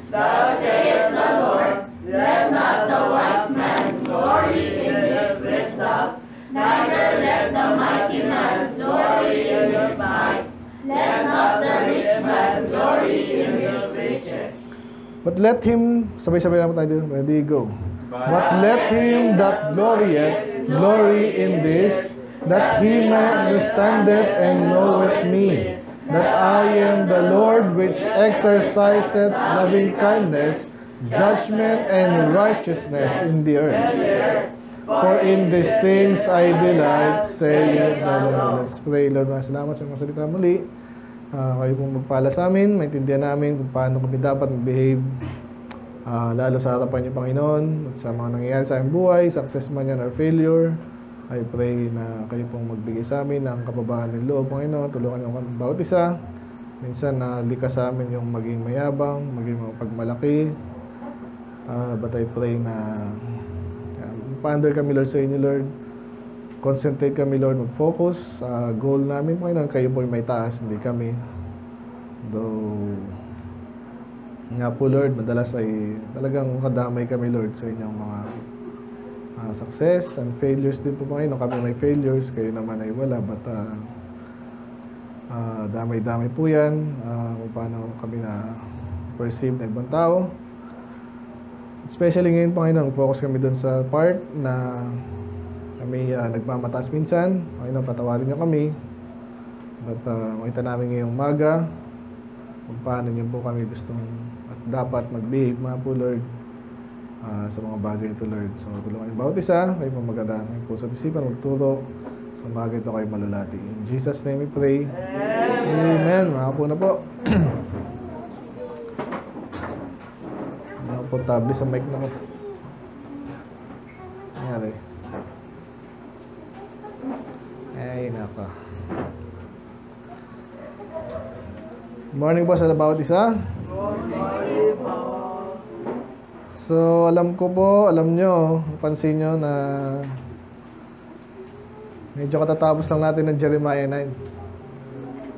Thus saith the Lord, let not the wise man glory in his wisdom, neither let the mighty man glory in his might, let not the rich man glory in his riches. But let him, sabay-sabay naman tayo dito. Ready, go. But let him that glorieth glory in this, that he may understand it and knoweth me, that I am the Lord which exerciseth loving kindness, judgment, and righteousness in the earth. For in these things I delight, saith the Lord. Let's pray. Lord, salamat sa mga salita muli. Kayo pong magpala sa amin, maintindihan namin kung paano kami dapat mag-behave, lalo sa harapan niyo, Panginoon, at sa mga nangyayari sa aming buhay, success man yan or failure. I pray na kayo pong magbigay sa amin ng kapabahan ng loob, Panginoon. Tulungan niyo kami bawat isa. Minsan likas sa amin yung maging mayabang, maging pagmalaki. But I pray na pa-under kami, Lord, sa inyo, Lord. Concentrate kami, Lord, mag-focus sa goal namin, Panginoon. Kayo po may taas, hindi kami. Though, nga po, Lord, madalas ay talagang kadamay kami, Lord, sa inyong mga success and failures din po, Panginoon. Kami may failures, kayo naman ay wala. But, damay-damay po yan kung paano kami na-perceive na ibang tao. Especially ngayon, Panginoon, focus kami dun sa part na kami nagmamataas minsan. Panginoon, patawarin niyo kami. But makita namin ngayong umaga kung paano niyo po kami gustong at dapat mag-behave, mga po, Lord, sa mga bagay ito, Lord. So, tulungan niyo bawat isa. Kayo po maganda sa puso at isipan, magturo sa bagay ito kayo malulati. In Jesus' name we pray. Amen. Mga po na po. Mga po, tabli sa mic na ko. Nangyari. Ay, naka. Morning po sa bawat isa. Good morning po. So, alam ko po, alam nyo, pansin nyo na medyo katatapos lang natin ng Jeremiah 9.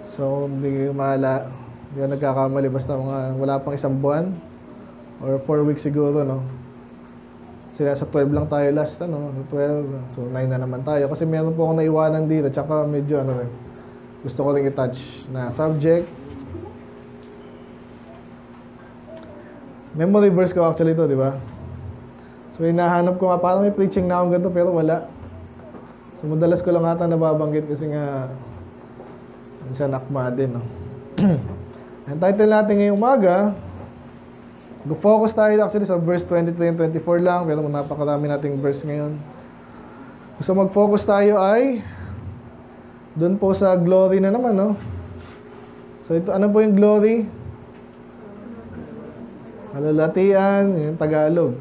So, hindi mahala. Hindi ka nagkakamali. Basta wala pang isang buwan or 4 weeks siguro, no? Sila sa 12 lang tayo last, 12. So, 9 na naman tayo. Kasi meron po akong naiwanan dito. Tsaka medyo, gusto ko rin i-touch na subject. Memory verse ko actually ito, di ba? So, hinahanap ko nga, parang may preaching na akong ganito, pero wala. So, madalas ko lang ata nababanggit kasi nga, minsan akma din, no? Ang title natin ngayong umaga, focus tayo actually sa verse 23 and 24 lang, pero napakarami nating verse ngayon. So, mag-focus tayo ay doon po sa glory na naman, no? So, ito, ano po yung glory? Kalulatian, yung Tagalog.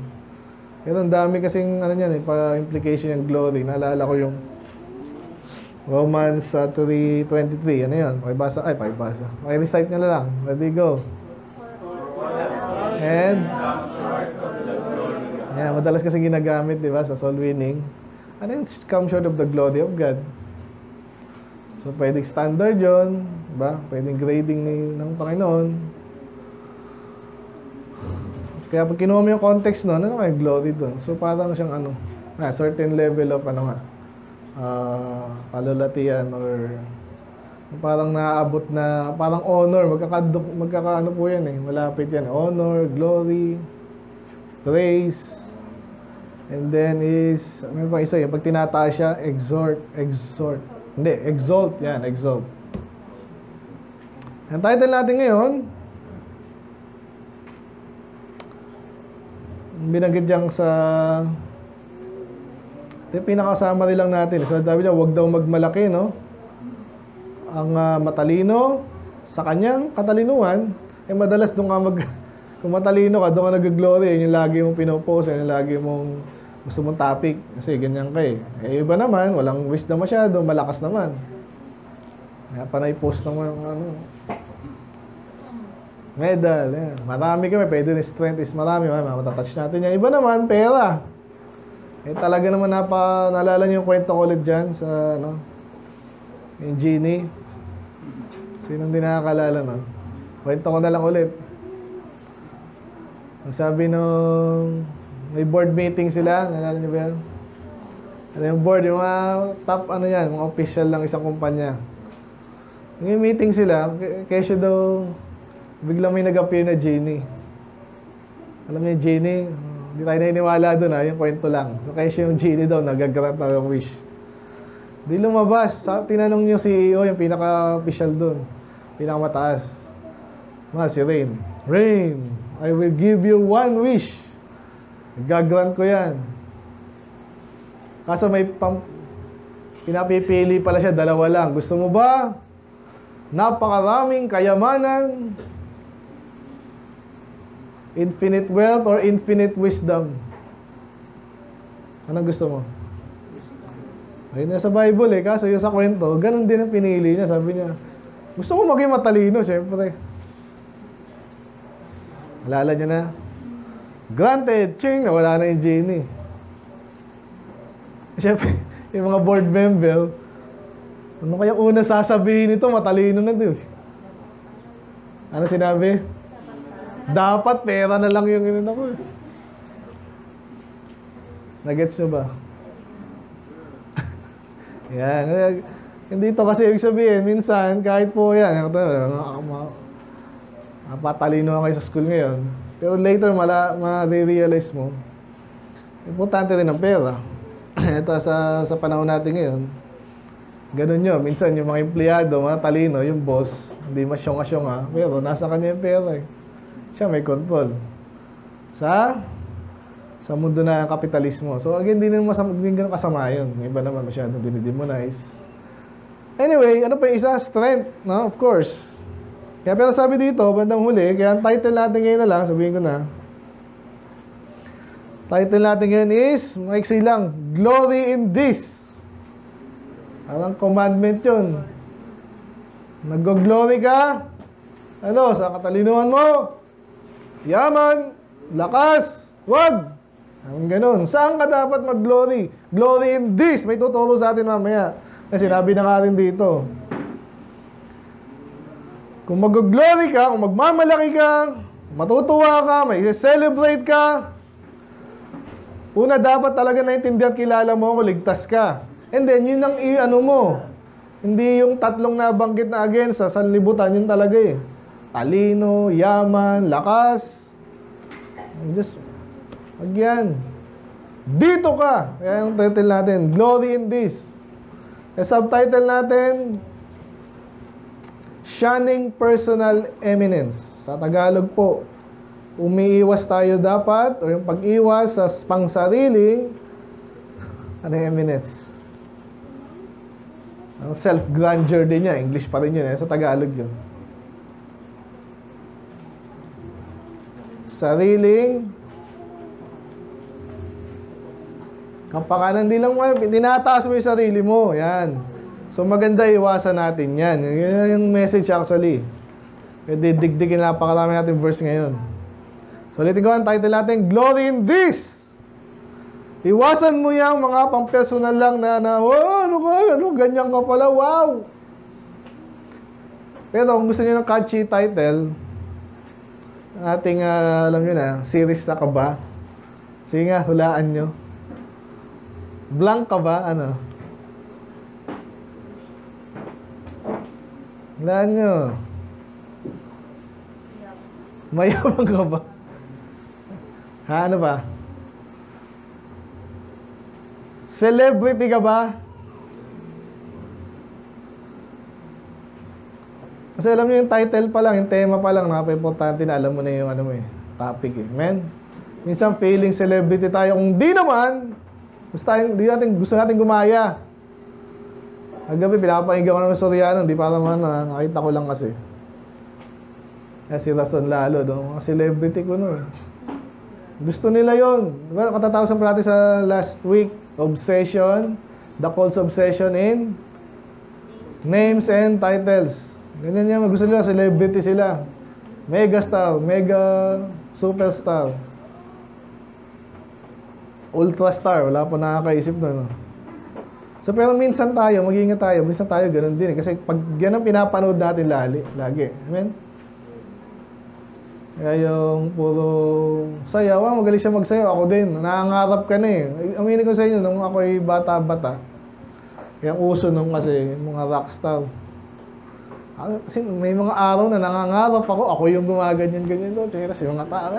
Pero ang dami kasing pa-implication yung glory. Naalala ko yung Romans 3:23. Ano yun? Pakibasa. Pakibasa. Nyo na lang. Ready, go. And madalas kasi ginagamit, di ba, sa soul winning. Ano yung come short of the glory of God? So, pwedeng standard yun, di ba? Pwedeng grading ng Panginoon. Kaya pag kinuha mo yung context nun, ano nga yung glory dun? So, parang siyang certain level of kalulatian or parang naaabot na, parang honor, magkakaano po yan malapit yan. Honor, glory, praise, and then is, ano pa isa yun, pag tinataas siya, exalt. Hindi, exalt, yan, exalt. Ang title natin ngayon, binanggit dyan sa ito pinaka-summary lang natin. So, sabi niya, huwag daw magmalaki, no? Ang matalino sa kanyang katalinuhan, madalas doon ka kung matalino ka, doon ka nag-glory. Yun yung lagi mong pinopost, yun yung lagi mong gusto mong topic. Kasi ganyan ka iba naman, walang wisdom masyado, malakas naman. Kaya panay post naman medal, yan. Marami kami, pwede na strength is marami, matatouch natin yan. Iba naman, pera. Talaga naman naalala niyo yung kwento ko ulit dyan sa, yung genie. Sinong di nakakalala nun? Kwento ko na lang ulit. Ang sabi nung may board meeting sila, nalala niyo ba yan? Ano yung board, yung mga top ano yan, mga official ng isang kumpanya. Yung meeting sila, kesyo daw, biglang may nag-appear na genie. Alam niyo yung genie? Hindi tayo naniniwala doon yung kwento lang. So kesyo yung genie daw, nag-grant na ng wish. Di lumabas. Tinanong yung CEO, yung pinaka-official doon. Pinaka-mataas. Si Rain. Rain, I will give you one wish. Gagrant ko yan. Kaso may pinapipili pala siya, dalawa lang. Gusto mo ba? Napakaraming kayamanan, infinite wealth, or infinite wisdom? Anong gusto mo? Ayun na sa Bible kaso yung sa kwento, ganun din ang pinili niya. Sabi niya, gusto ko maging matalino, syempre. Alala niya na, granted, ching, nawala na yung genie. Syempre, yung mga board member, ano kaya una sasabihin nito, matalino na doon. Ano sinabi? Dapat pera na lang yung inuna ko. Nagets nyo ba? Yan. Hindi to kasi ibig sabihin, minsan, kahit po yan, patalino kayo sa school ngayon, pero later, ma-realize mo, importante rin ang pera. Ito sa panahon natin ngayon, ganun yun. Minsan, yung mga empleyado, mga talino, yung boss, hindi masyong-asyong pero nasa kanya yung pera Siya may control. Sa mundo na kapitalismo. So again, hindi ganun kasama yun. Iba naman masyadong dinidemonize. Anyway, ano pa yung isa? Strength, no? Of course. Kaya pero sabi dito, bandang huli, kaya ang title natin ngayon na lang, sabihin ko na. Title natin ngayon is, maiksi lang, Glory in This. Parang commandment yun. Nag-glory ka, sa katalinuhan mo, yaman, lakas, wag. Ang ganun. Saan ka dapat mag-glory? Glory in this. May tuturo sa atin mamaya. Kasi sinabi na nga rin dito. Kung mag-glory ka, kung magmamalaki ka, matutuwa ka, may celebrate ka, una dapat talaga naintindihan, kilala mo kung ligtas ka. And then, yun ang mo. Hindi yung tatlong nabanggit na again sa sanlibutan, yun talaga talino, yaman, lakas. Just wag yan. Dito ka. Kaya yung title natin, Glory in This. E subtitle natin, Shunning Personal Eminence. Sa Tagalog po, umiiwas tayo dapat, o yung pag-iwas sa pangsariling eminence. Ang self-grandeur din niya. English pa rin yun. Sa Tagalog yun. Sariling kapakanan, hindi lang tinataas mo yung sarili mo. Yan. So maganda iwasan natin yan. Yan yung message actually. Kaya didikdikin napakarami natin verse ngayon. So ulitin ko ang title natin, Glory in This. Iwasan mo yung mga pang-personal lang na ganyan ka pala, wow. Pero kung gusto niyo ng catchy title, ating, alam nyo na, series na ka ba? Sige nga, hulaan nyo. Blank ka ba? Hulaan nyo. Mayabang ka ba? Ano ba? Celebrity ka ba? Kasi alam nyo yung title pa lang, yung tema pa lang, napaka-importante na alam mo na yung topic Amen? Minsan feeling celebrity tayo. Kung di naman, gusto natin gumaya. Agabi, pinapakinggan ko naman Soriano, di para naman, nakita ko lang kasi. Kaya si Rason lalo, mga celebrity ko Gusto nila yun. Diba, katatapos pa natin sa last week, obsession, the false obsession in names and titles. Ganyan yan, gusto nila, celebrity sila. Mega star, mega superstar. Ultra star, wala pa nakakaisip So pero minsan tayo, mag-iingat tayo, minsan tayo ganun din kasi pag yan ang pinapanood natin lagi. Amen? Kaya yung puro sayaw, magaling siya magsayaw. Ako din, nangangarap ka na eh. Aminin ko sa inyo, nung ako'y bata-bata, yung uso nung kasi, mga rockstar. Kasi may mga araw na nangangarap ako yung gumaganyan-ganyan doon. Kasi yung mga tao,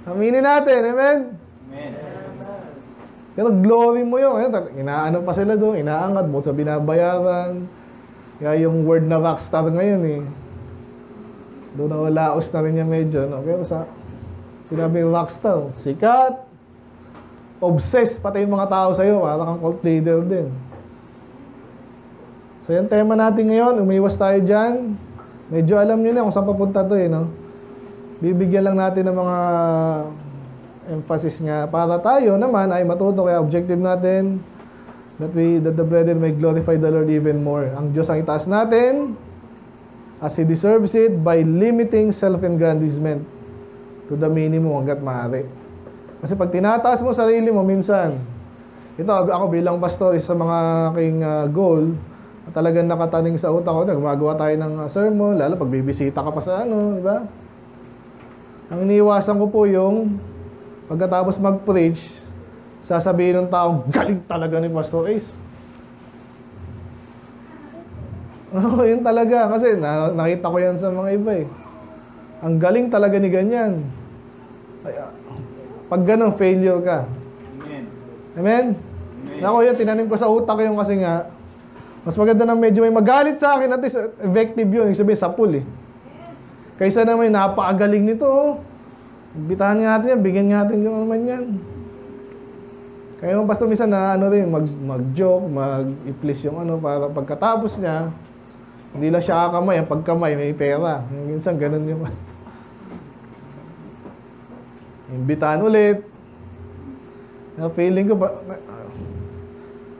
aminin natin, amen? Amen. Pero glory mo yun. Inaano pa sila doon, inaangat mo sa binabayaran. Kaya yung word na rockstar ngayon eh. Doon nawalaos na rin niya medyo. No? Pero sinabi yung rockstar, sikat, obsessed, pati yung mga tao sa'yo, para kang cult leader din. So yung tema natin ngayon, umiwas tayo dyan. Medyo alam nyo na kung saan papunta to eh. No? Bibigyan lang natin ng mga emphasis nga para tayo naman ay matuto. Kaya objective natin that the brethren may glorify the Lord even more. Ang Diyos ang itaas natin as He deserves it by limiting self-aggrandizement to the minimum hanggat maaari. Kasi pag tinataas mo sarili mo minsan, ito ako bilang pastor, isa sa mga aking goal na talagang nakataning sa utak ko, gumagawa tayo ng sermon, lalo pag bibisita ka pa sa di ba? Ang iniiwasan ko po yung pagkatapos mag-preach, sasabihin ng taong, galing talaga ni Pastor Ace. Oo, yun talaga. Kasi nakita ko yan sa mga iba eh. Ang galing talaga ni ganyan. Pag ganun, failure ka. Amen. Amen? Ako yun, tinanim ko sa utak yung kasi nga, mas maganda na medyo may magalit sa akin, at least effective yun. Yung sabihin, sapul eh. Kaysa na may napakagaling nito, bitahan nga natin yan, bigyan nga natin yung naman yan. Kaya yung pastor minsan na rin, mag-joke, mag-i-please yung para pagkatapos niya, hindi lang siya kakamay, ang pagkamay may pera. Minsan ganun yung imbitahan ulit. Feeling ko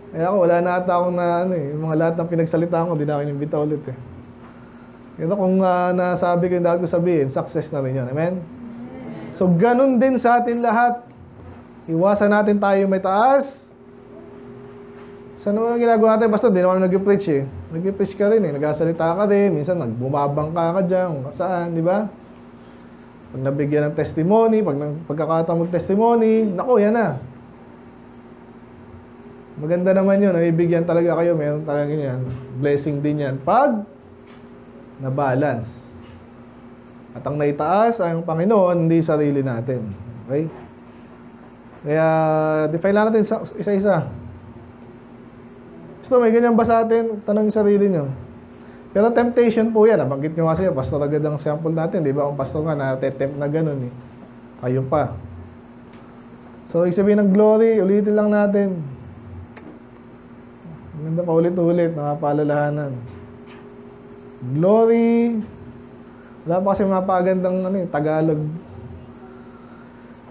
kaya ako wala na ata akong yung mga lahat ng pinagsalitaan ko, hindi na ako inimbita ulit eh. Ito kung nasabi ko yung dapat ko sabihin, success na rin yun. Amen? So, ganun din sa atin lahat. Iwasan natin tayo may taas. Saan naman ang ginagawa natin? Basta di naman nag-preach eh. Nag-preach ka rin eh. Nagsasalita ka rin. Minsan nagbumabangka ka dyan. Saan, di ba? Pag nabigyan ng testimony, pagkakataon mag-testimony, naku, yan na. Maganda naman yun. Nabibigyan talaga kayo. Meron talaga yan. Blessing din yan. Pag na-balance. At ang naitaas ang Panginoon, hindi sarili natin. Okay? Kaya, define lang natin isa-isa. Gusto, may ganyan ba sa atin? Tanong yung sarili nyo. Pero temptation po yan. Nabanggit nyo kasi, pastor agad ang sample natin. Di ba? Kung pastor nga, natetempt na ganun eh. Kayo pa. So, ibig sabihin ng glory, ulitin lang natin. Ganda pa ulit-ulit, nakapaalalahanan. Glory. Wala pa kasi mapagandang Tagalog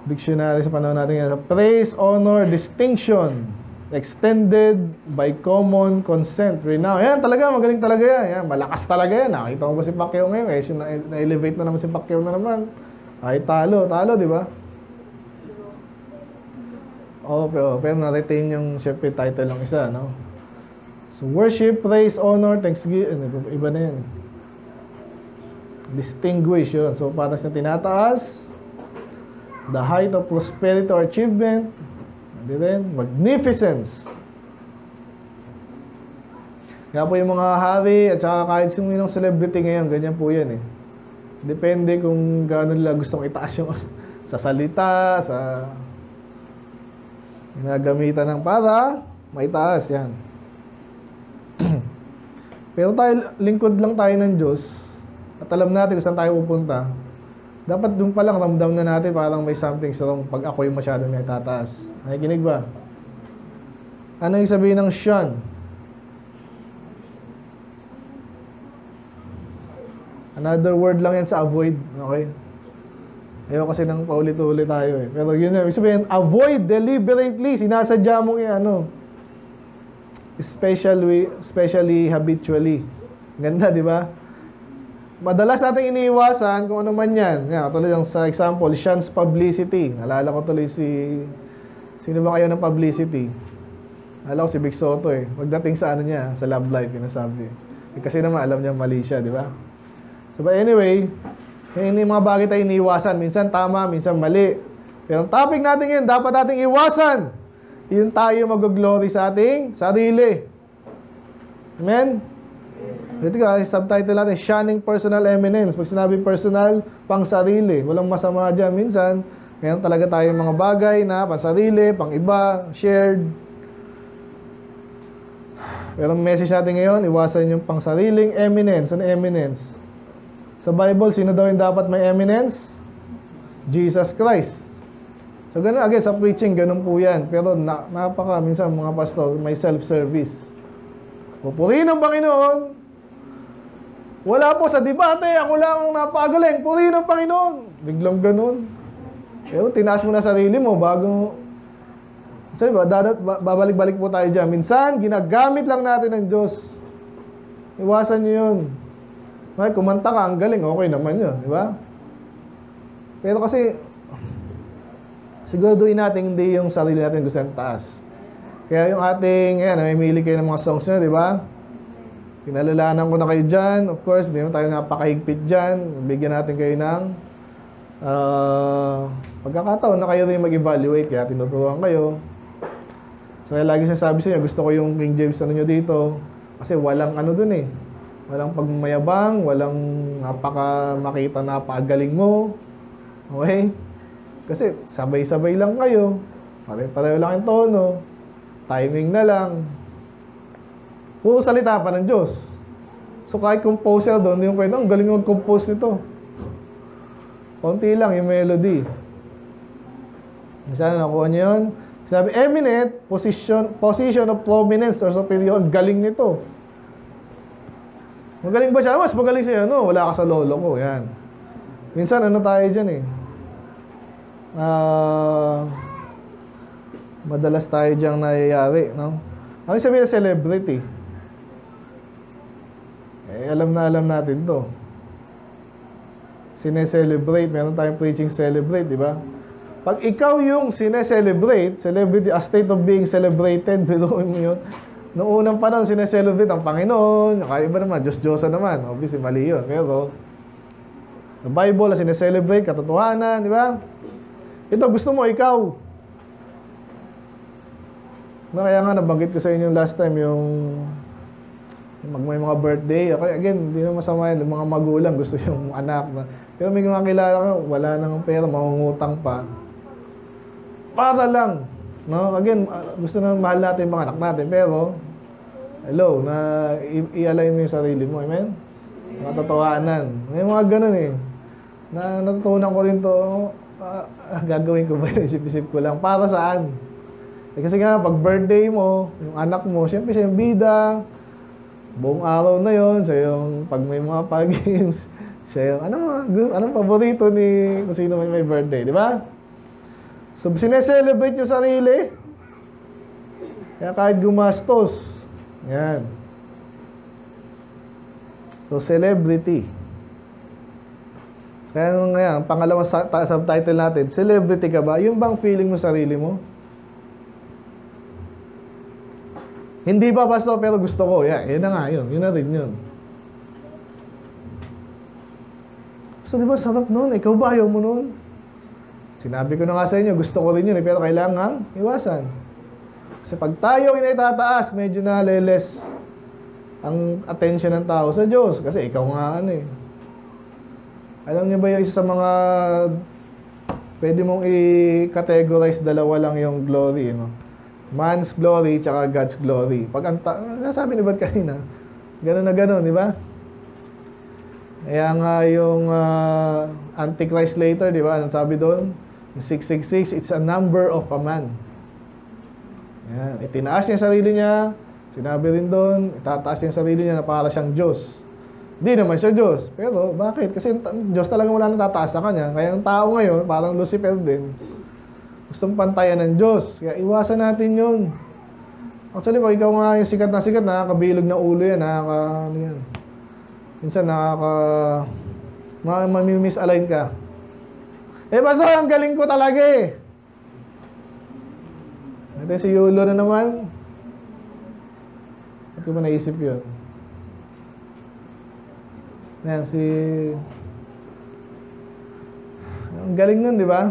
dictionary sa panahon natin yan. Praise, honor, distinction, extended by common consent, renown. Yan talaga, magaling talaga yan. Yan, malakas talaga yan. Nakita mo ba si Pacquiao ngayon? Kasi na-elevate na naman si Pacquiao na naman. Kahit talo, di ba? Pero na-retain yung syempre title ng isa, no? So, worship, praise, honor, thanksgiving, iba na yan. Distinguish yun. So, patas na tinataas, the height of prosperity or achievement, hindi rin, magnificence. Kaya po yung mga hari at saka kahit sinong celebrity ngayon, ganyan po yan eh. Depende kung gaano nila gustong itaas yung sa salita, sa ginagamitan ng para maitaas yan. Pero tayo, lingkod lang tayo ng Diyos at alam natin kung saan tayo pupunta. Dapat doon pa lang ramdam na natin parang may something wrong pag ako yung masyadong naitataas. Nakikinig ba? Ano yung sabihin ng shun? Another word lang yan sa avoid. Okay? Ayaw kasi nang paulit-ulit tayo eh. Pero yun na, ibig sabihin, avoid deliberately. Sinasadya mong especially habitually. Ganda, di ba? Madalas natin iniiwasan kung ano man yan. Yan, tuloy lang sa example, shuns publicity. Nalala ko tuloy sino ba kayo ng publicity? Nalala ko si Vic Soto eh. Pagdating sa niya, sa Love Life, pinasabi. Kasi naman alam niya mali siya, di ba? So, but anyway, Kaya hindi mga bagay tayo iniiwasan. Minsan tama, minsan mali. Pero ang topic natin ngayon, dapat nating iwasan. Yun tayo mag-glory sa ating sarili. Amen? Dito ka, subtitle natin, Shunning Personal Eminence. Pag sinabi personal, pang sarili. Walang masama dyan. Minsan, meron talaga tayong mga bagay na pang sarili, pang iba, shared. Pero ang message natin ngayon, iwasan yung pang sariling eminence. Ano eminence? Sa Bible, sino daw yung dapat may eminence? Jesus Christ. So, ganun, again, sa preaching, ganun po yan. Pero napaka, minsan mga pastor, may self-service. Pupurihin ng Panginoon. Wala po sa debate, ako lang ang napakagaling. Purihin ng Panginoon. Biglang ganun. Pero tinaas mo na sarili mo bago... Sorry ba, babalik-balik po tayo dyan. Minsan, ginagamit lang natin ng Diyos. Iwasan nyo yun. Ay, kumanta ka, ang galing, okay naman yun, di ba? Pero kasi, siguraduhin natin hindi yung sarili natin gusto ng taas. Kaya yung ating, ayan, namimili kayo ng mga songs nyo, di ba? Pinalalanan ko na kayo dyan. Of course, hindi naman tayo napakahigpit dyan. Bigyan natin kayo ng pagkakataon na kayo rin mag-evaluate. Kaya tinuturuan kayo. So, kaya lagi sinasabi sa inyo, gusto ko yung King James ano nyo dito. Kasi walang ano dun eh. Walang pagmayabang, walang makita na napakagaling mo. Okay? Kasi sabay-sabay lang kayo. Pare-pareho lang yung tono. Timing na lang. Puro salita pa ng Diyos. So kahit composer doon, hindi mo pwede, ang galing mag-compose nito. Konti lang yung melody. Sana nakuha niyo yun. Sabi, eminent, position of prominence or superior. Ang galing nito. Magaling ba siya? Mas magaling siya, no? Wala ka sa lolo ko, yan. Minsan, ano tayo dyan eh. Madalas tayo dyan nangyayari, no? Ano yung sabihin na celebrity? Eh, alam natin to. Sine-celebrate, meron tayong preaching celebrate, di ba? Pag ikaw yung sine-celebrate, celebrity, a state of being celebrated, biruin mo yun. Noong unang panahon, sine-celebrate ang Panginoon, kaya iba naman, Diyos-Diyosan naman. Obviously, mali yun. Pero, the Bible, sine-celebrate, katotohanan, di ba? Ito, gusto mo, ikaw. Kaya nga, nabanggit ko sa inyo last time, yung may mga birthday. Okay, again, hindi naman masama yan. Yung mga magulang, gusto yung anak. Pero may mga kilala ko, wala nang pera, mangungutang pa. Para lang. No? Again, gusto na mahal natin yung mga anak natin. Pero, hello, na i-align mo yung sarili mo. Amen? Mga totohanan. May mga ganun eh. Na natutunan ko rin to, gagawin ko ba yun? Isip-isip ko lang. Para saan? Eh, kasi nga, pag birthday mo, yung anak mo, syempre siya yung bida. Buong araw na yon, siya yung, pag may mga pag-games, siya yung, anong paborito ni kung sino may birthday, di ba? So, sineselebrate yung sarili. Kaya kahit gumastos. Yan. So, celebrity. Kaya ngayon, pangalawang subtitle natin, celebrity ka ba? Yung bang feeling mo sarili mo? Hindi ba, pastor, pero gusto ko. Yan, yun na nga yun. Yun na rin yun. So, di ba sarap nun? Ikaw ba ayaw mo nun? Sinabi ko na nga sa inyo, gusto ko rin yun, pero kailangan iwasan. Kasi pag tayo initataas, medyo na leles ang attention ng tao sa Diyos. Kasi ikaw nga ano eh. Alam niyo ba yung isa sa mga pwede mong i-categorize, dalawa lang yung glory, no? Man's glory tsaka God's glory. Pag nasabi ni Bad kanina, gano'n na gano'n, di ba? Kaya nga yung Antichrist later, di ba? Anong sabi doon? 666, it's a number of a man. Yan. Itinaas niya yung sarili niya. Sinabi rin doon, itataas niya yung sarili niya na para siyang Diyos. Hindi naman siya Diyos. Pero bakit? Kasi Diyos talagang wala nang tataas sa kanya. Kaya ang tao ngayon, parang Lucifer din. Gustong pantayan ng Diyos. Kaya iwasan natin yun. Actually, pag ikaw nga yung sikat, nakakabilog na ulo yan. Ano yan. Minsan mamimisalign ka. Eh, basta ang galing ko talaga eh. Ito si Yulo na naman. Ba't ko ba naisip yun? Ayan, si Ang galing nun, di ba?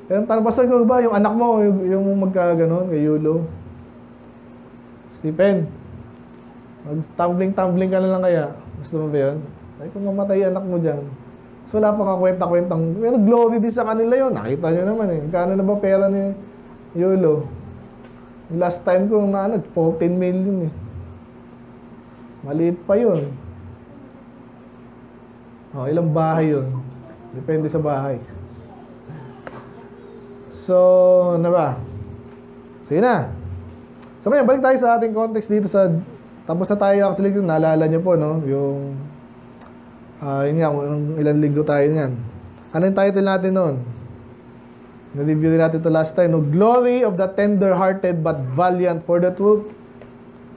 Pero tanong, pastor ko ba, yung anak mo, yung magkaganon, kay Yulo? Stephen, mag-tumbling ka na lang kaya. Gusto mo ba yun? Ay, kung mamatay anak mo dyan. So, wala pa kakwenta-kwentang. Pero glory din sa kanila yun. Nakita nyo naman eh. Kano na ba pera ni Yulo? Last time ko na 14 million eh. Maliit pa yun. Oh, ilang bahay yun? Depende sa bahay. So, na ba? So, yun na. So, ngayon, balik tayo sa ating context dito sa... Tapos na tayo actually, naalala nyo po, no? Yung... yun nga, ilang linggo tayo yan. Ano yung title natin noon? Na-review din natin ito last time, no? Glory of the tender-hearted but valiant for the truth.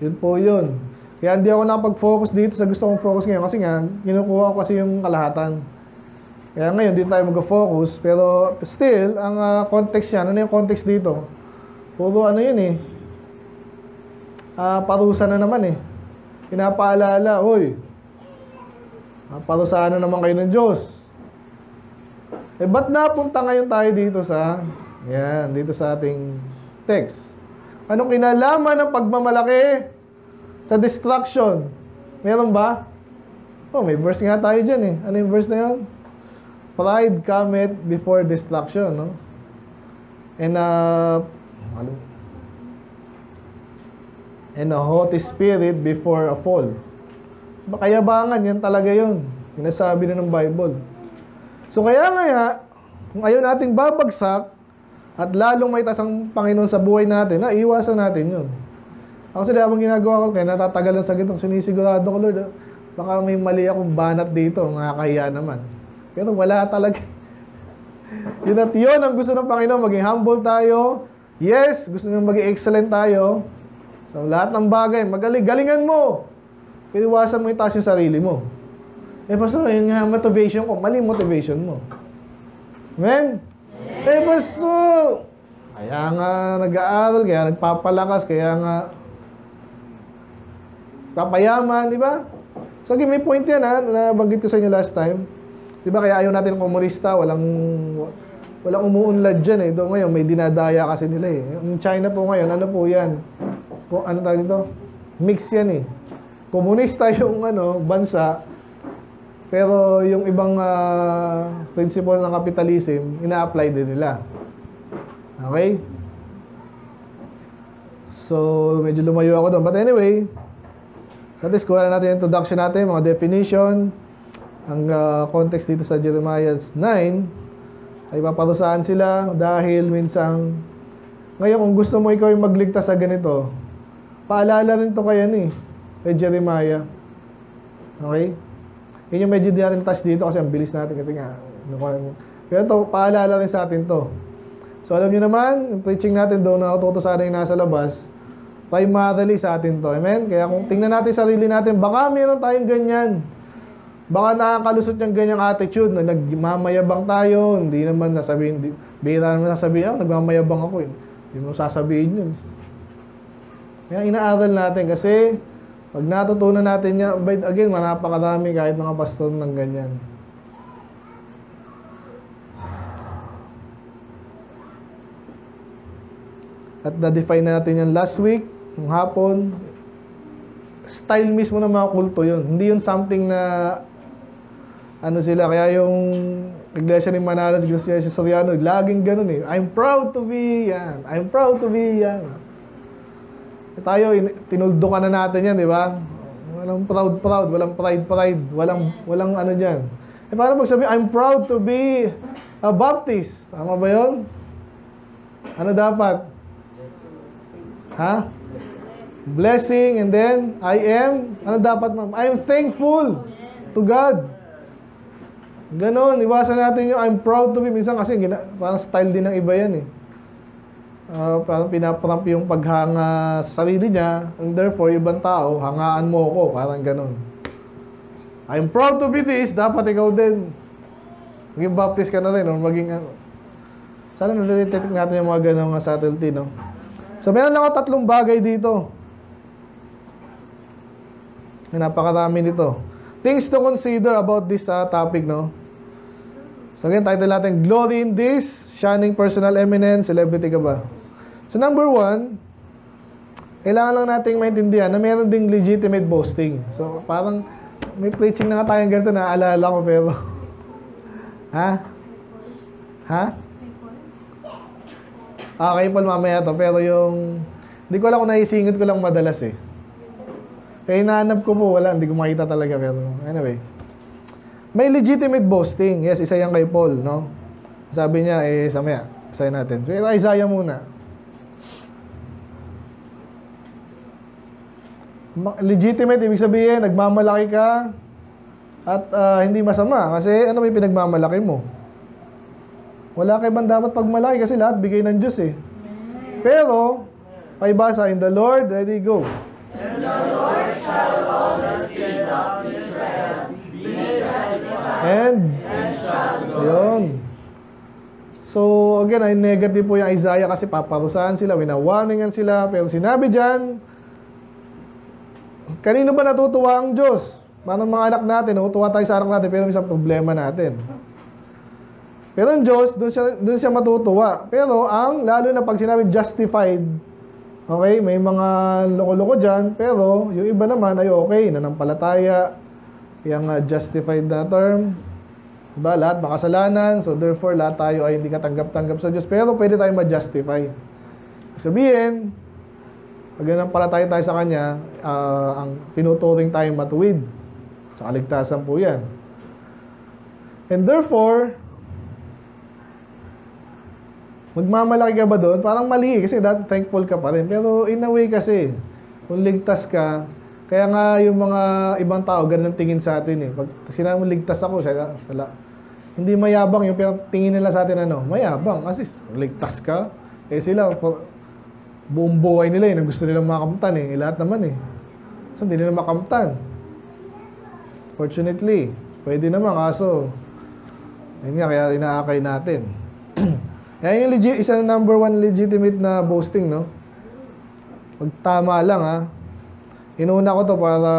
Yun po yun. Kaya hindi ako nakapag-focus dito sa gusto kong focus ngayon. Kasi nga, kinukuha ko kasi yung kalahatan. Kaya ngayon, dito tayo mag-focus. Pero still, ang context yan, ano yung context dito? Puro ano yun eh. Parusa na naman eh. Pinapaalala, hoy, parusahan na naman kayo ng Diyos. Eh, ba't napunta ngayon tayo dito sa, yan, dito sa ating text? Anong kinalaman ng pagmamalaki sa destruction? Meron ba? Oh, may verse nga tayo dyan eh. Ano yung verse na yun? Pride cometh before destruction, no? And a haughty spirit before a fall. Kayabangan, yan talaga yun. Sinasabi na ng Bible. So kaya nga, kung ayaw nating babagsak at lalong may tasang Panginoon sa buhay natin, iwasan natin yun. Ako sila habang ginagawa ko, kaya natatagalan sa gitong sinisigurado ko, Lord, baka may mali akong banat dito, nakakahiya naman. Pero wala talaga. Yun at yun ang gusto ng Panginoon, maging humble tayo. Yes, gusto nyo maging excellent tayo. So lahat ng bagay, galingan mo. Pero iwasan mo itaas yung sarili mo. Pastor, yun nga motivation ko. Mali motivation mo. Amen? Pastor, kaya nga nag-aaral, kaya nagpapalakas, kaya nga papayaman, di ba? So, may point yan nabanggit ko sa inyo last time. Di ba, kaya ayaw natin ng komunista, walang umuunlad dyan eh. Doon ngayon, may dinadaya kasi nila eh. Yung China po ngayon, ano po yan? Ano tawag dito? Mix yan eh. Komunista yung bansa, pero yung ibang principles ng capitalism, ina-apply din nila. Okay? So, medyo lumayo ako doon. But anyway, sa atin, kuha natin yung introduction natin, mga definition. Ang context dito sa Jeremiah 9, ay paparusahan sila dahil minsang, ngayon kung gusto mo ikaw yung magligtas sa ganito, paalala rin to kay Jeremiah. Okay? Yun yung medyo di natin touch dito kasi ang bilis natin kasi nga. Pero ito, paalala rin sa atin to. So alam nyo naman, yung preaching natin doon na ututo sana yung nasa labas, primarily sa atin to. Amen? Kaya kung tingnan natin sarili natin, baka meron tayong ganyan. Baka nakakalusot yung ganyang attitude na nagmamayabang tayo, hindi naman sasabihin, bihira naman sasabihin, nagmamayabang ako. Hindi mo sasabihin yun. Kaya inaaral natin kasi pag natutunan natin niya, again, napakarami kahit mga pastor ng ganyan. At na-define natin yan last week, yung hapon. Style mismo ng mga kulto yun. Hindi yun something na sila. Kaya yung iglesia ni Manalas, iglesia si Soriano, laging ganun eh. I'm proud to be yan. I'm proud to be yan. Tayo, tinuldukan na natin yan, di ba? Walang proud, walang pride, walang ano dyan. Paano magsabi, I'm proud to be a Baptist? Tama ba yun? Ano dapat? Ha? Blessing, and then, I am, ano dapat ma'am? I am thankful to God. Ganon, iwasan natin yung I'm proud to be. Minsan kasi, parang style din ng iba yan eh. Parang pinapramp yung paghanga sa sarili niya, and therefore, ibang tao, hangaan mo ko, parang ganon. I'm proud to be this, dapat ikaw din. Maging Baptist ka na rin, or maging sana nalilitik natin yung mga ganong subtlety, no? So, meron lang ako 3 bagay dito. Napakarami nito. Things to consider about this topic, no? So again, title natin, Glory in this, shunning personal eminence, celebrity ka ba? So number 1, kailangan lang nating maintindihan na meron ding legitimate boasting. So parang may preaching na nga tayong ganito na alala ko pero ha? Kay Paul mamaya to, pero yung hindi ko alam kung naisingit ko lang madalas eh. Kaya hinahanap ko po, wala, hindi ko makita talaga pero anyway. May legitimate boasting. Yes, isa yan kay Paul, no? Sabi niya, samaya, basahin natin. So, Isaiah muna. Legitimate, ibig sabihin, nagmamalaki ka at hindi masama. Kasi ano may pinagmamalaki mo? Wala kay bang dapat pagmalaki kasi lahat bigay ng Diyos eh. Pero, ay basa, in the Lord, ready, go. And the Lord shall call the seed of Israel, be justified, And shall yun. So, again, ay negative po yung Isaiah kasi paparusahan sila, winawarningan sila. Pero sinabi dyan, kanino ba natutuwa ang Diyos? Parang mga anak natin, natutuwa tayo sa anak natin, pero may isang problema natin. Pero ang Diyos, doon siya matutuwa. Pero lalo na pag sinabi justified, okay, may mga loko-loko dyan, pero yung iba naman ay okay, nanampalataya, yung justified na term, diba? Lahat makasalanan, so therefore lahat tayo ay hindi katanggap-tanggap sa Diyos, pero pwede tayong ma-justify. Sabihin, pag nanampalataya tayo sa Kanya, ang tinuturing tayong matuwid. Sa kaligtasan po yan. And therefore, magmamalaki ka ba doon? Parang mali kasi thankful ka pa rin. Pero in a way kasi, kung ligtas ka, kaya nga yung mga ibang tao ganun tingin sa atin eh. Pag sinabi mo ligtas ako, hindi mayabang yung tingin nila sa atin mayabang. Kasi ligtas ka, sila, buong buhay nila gusto nilang makamtan eh. Lahat naman eh. So hindi nila makamtan. Fortunately, pwede naman kaso, yun nga, kaya inaakay natin. Kaya yung isa number 1 legitimate na boasting, no? Pag tama lang, ha? Inuna ko to para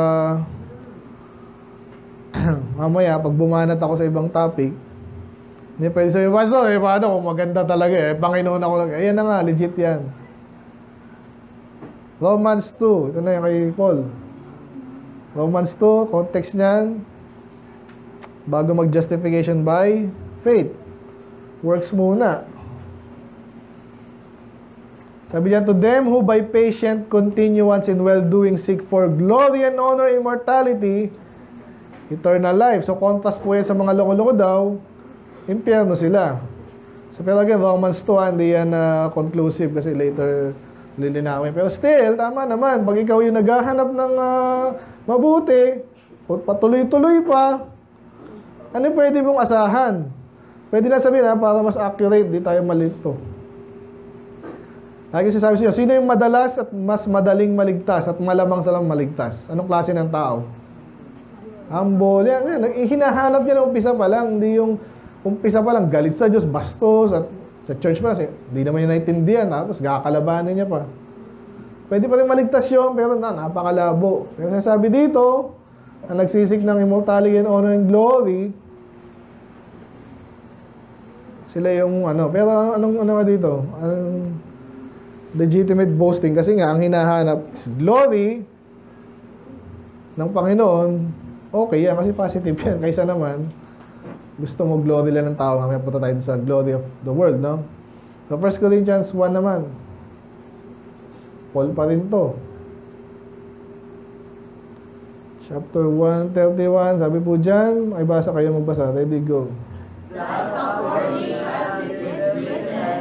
mamaya, pag bumanat ako sa ibang topic, hindi pwede sabihin, Pastor, paano kung maganda talaga eh? Panginoon ako lang. Ayan na nga, legit yan. Romans 2, ito na yung kay Paul. Romans 2, context niyan, bago mag-justification by faith. Works muna. Sabi niya, to them who by patient continuance in well-doing seek for glory and honor, immortality, eternal life. So, contrast po yan sa mga loko-loko daw, impyerno sila. So, pero again, Romans 2, hindi yan conclusive kasi later lilinawin. Pero still, tama naman. Pag ikaw yung naghahanap ng mabuti, patuloy-tuloy pa, ano pwede mong asahan? Pwede na sabihin para mas accurate, di tayo malito. Lagi sasabi siya, sino yung madalas at mas madaling maligtas at malamang salang maligtas? Anong klase ng tao? Humble. Yan. Hinahanap niya na umpisa pa lang. Hindi yung umpisa pa lang, galit sa Diyos, bastos. At sa church pa, hindi naman yung naintindihan. Tapos kakalabanin niya pa. Pwede pa rin maligtas yun, pero napakalabo. Kaya sasabi dito, ang nagsisik ng immortality and honor and glory, sila yung pero anong dito? Legitimate boasting kasi nga ang hinahanap is glory ng Panginoon. Okay yan kasi positive yan kaysa naman gusto mo glory lang ng tao. Mamaya punta tayo sa glory of the world, no? So 1 Corinthians 1 naman, Paul pa rin to, chapter 1:31. Sabi po dyan, ay basa kayo, magbasa. Ready, go. That according as it is written,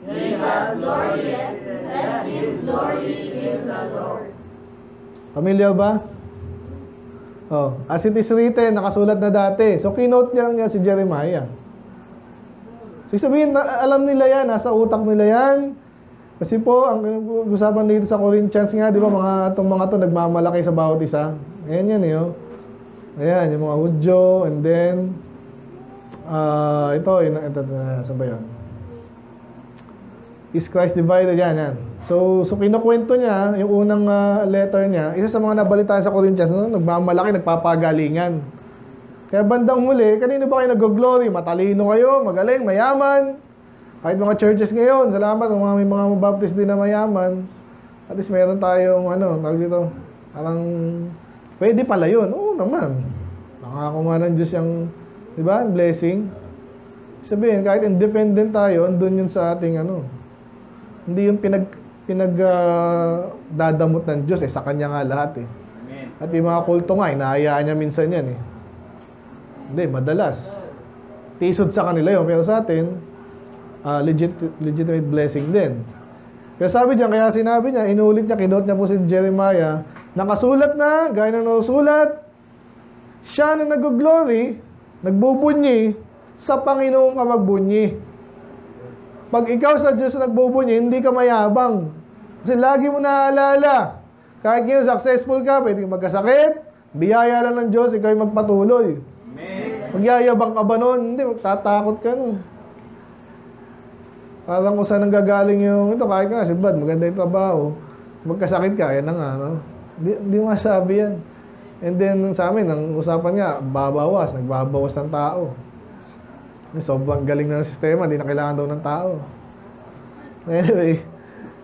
he that glorieth, let him glory in the Lord. Familiar ba? As it is written, nakasulat na dati. So, kinote niya lang yan si Jeremiah. So, sabihin, alam nila yan, nasa utak nila yan. Kasi po, ang usapan dito sa Corinthians nga, di ba, itong mga to nagmamalaki sa bawat isa. Ayan yan, Ayan, yung mga Hudyo, and then, ito, saan ba yan? Is Christ divided? Yan. So kinukwento niya, yung unang letter niya, isa sa mga nabalitaan sa Corinthians, nagmamalaki, nagpapagalingan. Kaya bandang huli, kanino ba kayo nag-glory? Matalino kayo, magaling, mayaman. Kahit mga churches ngayon, salamat, may mga mabaptist din na mayaman. At least meron tayong, tawag dito, parang, pwede pala yun. Oo naman. Nakakakuha nga ng Diyos yung, di ba, blessing. Sabihin, kahit independent tayo, andun yun sa ating, hindi yung dadamot ng Diyos, sa Kanya nga lahat, eh. At yung mga kulto nga, hinahayaan niya minsan yan, eh. Hindi, madalas. Tisod sa kanila yun. Pero sa atin, legitimate blessing din. Kaya sabi diyan, kaya sinabi niya, inulit niya, kinot niya po si Jeremiah, nakasulat na, gaya ng nausulat, siya na nag-glory, nagbubunyi, sa Panginoon ka magbunyi. Pag ikaw sa Diyos nagbubunyi, hindi ka mayabang. Kasi lagi mo naaalala, kahit ngayon successful ka, pwede magkasakit, biyaya lang ng Diyos, ikaw yung magpatuloy. Magyayabang ka ba nun? Hindi, magtatakot ka nun. Parang kung saan nanggagaling yung ito, kahit nga si Bad, maganda yung trabaho. Magkasakit ka, yan na nga, no? Hindi masabi yan. And then, sa amin, ang usapan nga, nagbabawas ng tao. Sobrang galing na ng sistema, hindi na kailangan daw ng tao. Anyway,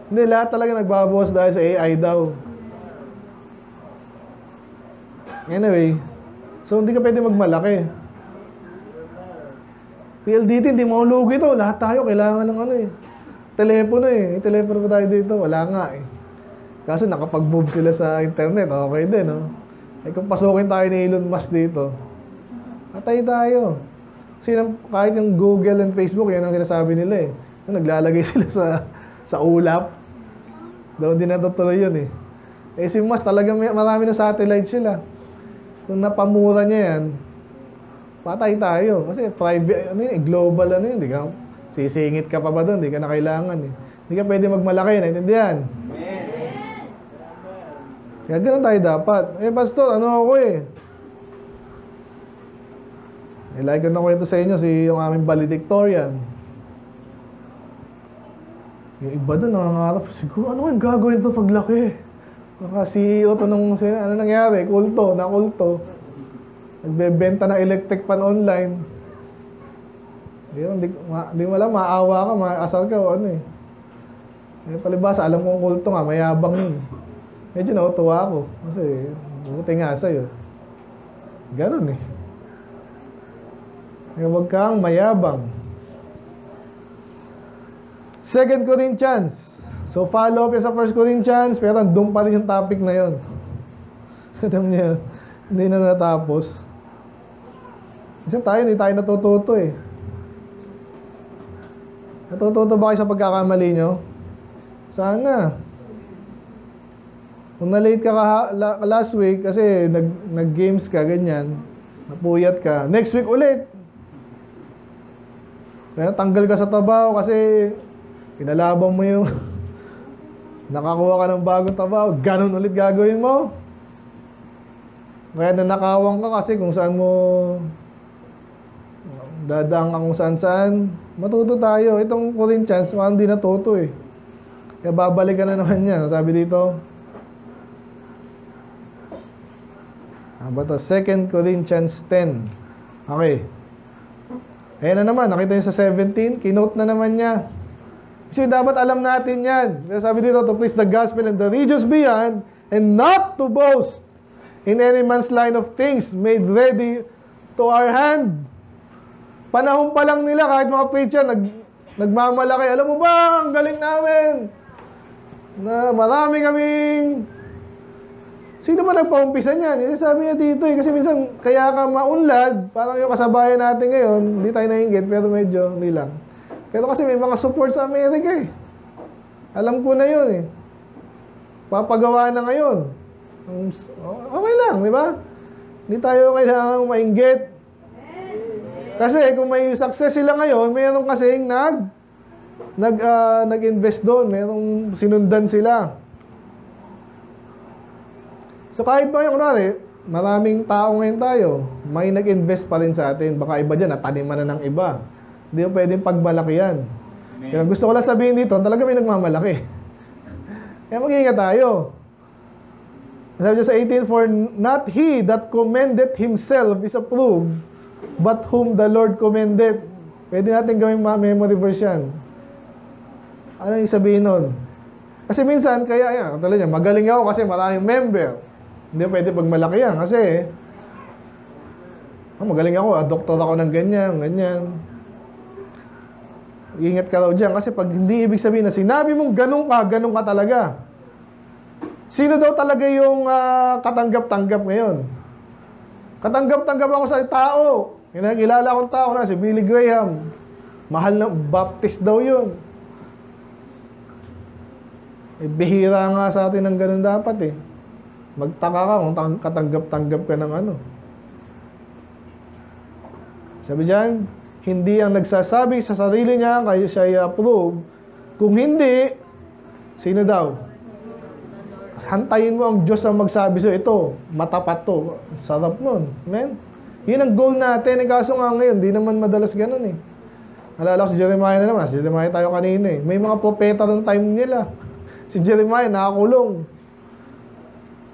hindi, lahat talaga nagbabawas dahil sa AI daw. Anyway, so hindi ka pwede magmalaki. PLDT, hindi maulugi ito. Lahat tayo, kailangan ng telepono eh. Yung telepono pa tayo dito, wala nga eh. Kasi nakapag-move sila sa internet, okay din, no? Eh kung pasukin tayo ni Elon Musk dito, patay tayo. Kasi kahit yung Google and Facebook, yan ang sinasabi nila eh. Naglalagay sila sa ulap. Daw hindi natutuloy yun eh. Eh si Musk talagang marami na satellite sila. Kung napamura niya yan, patay tayo. Kasi private, global hindi ka, sisingit ka pa ba doon, hindi ka na kailangan eh. Hindi ka pwede magmalaki, naintindihan? Kaya ganun tayo dapat. Eh pastor, ako eh. Like ko na kwento sa inyo, yung aming valedictorian. Yung iba doon, nangangarap, siguro, ano yung gagawin ito paglaki? Naka-CEO to nung, ano nangyari? Kulto. Nagbebenta ng electric pan online. Hindi mo alam, maawa ka, maasal ka o ano eh. Eh palibasa, alam kong kulto nga, mayabang yun. Medyo nautuwa ako. Kasi, buti nga sa'yo. Ganon eh. Kaya huwag kang mayabang. 2 Corinthians. So, follow up yan sa 1 Corinthians, pero doon pa rin yung topic na yun. Alam niyo, hindi na natapos. Kasi hindi tayo natututo eh. Natututo ba kayo sa pagkakamali nyo? Sana. Kung na-late ka last week, kasi nag-games ka, ganyan, napuyat ka, next week ulit. Kaya tanggal ka sa trabaho kasi kinalaban mo yung nakakuha ka ng bagong trabaho, ganun ulit gagawin mo. Kaya nanakawang ka kasi kung saan mo dadaan ka kung saan. Matuto tayo. Itong Corinthians, parang di natuto eh. Kaya babalik ka na naman yan. Sabi dito, ba ito? 2 Corinthians 10. Okay. Ayan na naman, nakita niyo sa 17, kinote na naman niya. So dapat alam natin yan. Kaya sabi dito, to preach the gospel in the regions beyond, and not to boast in any man's line of things made ready to our hand. Panahon pa lang nila, kahit mga preacher, nagmamalaki. Alam mo ba, ang galing namin. Na marami kaming... Sino ba nagpaumpisa niyan? Sabi niya dito eh. Kasi minsan, kaya ka maunlad, parang yung kasabayan natin ngayon, hindi tayo nainggit, pero medyo, hindi lang. Pero kasi may mga support sa Amerika eh. Alam ko na yun eh. Papagawa na ngayon. Okay lang, di ba? Hindi tayo kailangang mainggit. Kasi kung may success sila ngayon, mayroong kasing nag-invest doon. Mayroong sinundan sila. So kahit ba yung kunwari, maraming tao ngayon tayo, may nag-invest pa rin sa atin. Baka iba dyan, nataniman na ng iba. Hindi mo pwedeng pagmalaki yan. Kaya gusto ko lang sabihin dito, talaga may nagmamalaki. Kaya mag-iingat tayo. Sabi dyan sa 18, for not he that commended himself is approved, but whom the Lord commended. Pwede natin gawing memory verse yan. Ano yung sabihin nun? Kasi minsan, kaya yan, talaga, magaling ako kasi maraming member. Hindi pwede pag malaki yan. Kasi, magaling ako, doktor ako ng ganyan, ganyan. Ingat ka raw dyan. Kasi pag hindi ibig sabihin na sinabi mong ganun ka talaga. Sino daw talaga yung katanggap-tanggap ngayon? Katanggap-tanggap ako sa tao. Kilala akong tao na, si Billy Graham. Mahal na, Baptist daw yun. Bihira nga sa atin ng ganun dapat eh. Magtaka ka kung katanggap-tanggap ka ng ano. Sabi dyan, hindi ang nagsasabi sa sarili niya, kaya siya i-approve. Kung hindi, sino daw? Hantayin mo ang Diyos ang magsabi sa'yo, ito, matapat to. Sarap nun. Amen? Yun ang goal natin. Kaso nga ngayon, di naman madalas ganun eh. Alala ko si Jeremiah na naman. Si Jeremiah tayo kanina eh. May mga propeta ng time nila. Si Jeremiah, nakakulong.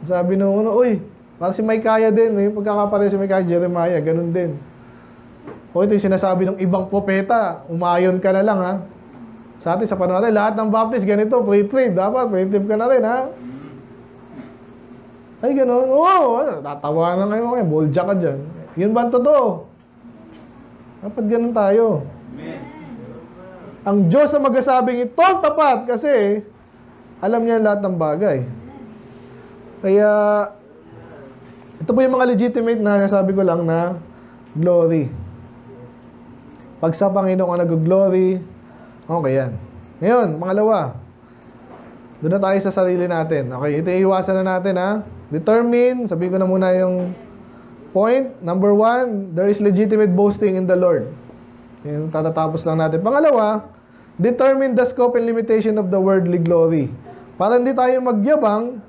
Sabi nung uno, uy, parang si Micaiah din. May pagkakapare si Micaiah, Jeremiah, ganun din. O ito yung sinasabi ng ibang propeta. Umayon ka na lang ha. Sa atin, sa panahon natin, lahat ng Baptist, ganito, pre-trib. Dapat, pre-trib ka na rin ha. Ay, ganun. Oo, tatawa na kayo. Bolja ka dyan. Yun ba ang totoo? Dapat ganun tayo. Amen. Ang Diyos ang magsasabing ito tapat kasi alam niya lahat ng bagay. Kaya, ito po yung mga legitimate na nasabi ko lang na glory. Pag sa Panginoon ka nag-glory, okay yan. Ngayon, pangalawa, doon na tayo sa sarili natin. Okay, ito iiwasan na natin ha. Determine, sabihin ko na muna yung point. Number 1, there is legitimate boasting in the Lord. Yung tatatapos lang natin. Pangalawa, determine the scope and limitation of the worldly glory. Para hindi tayo magyabang,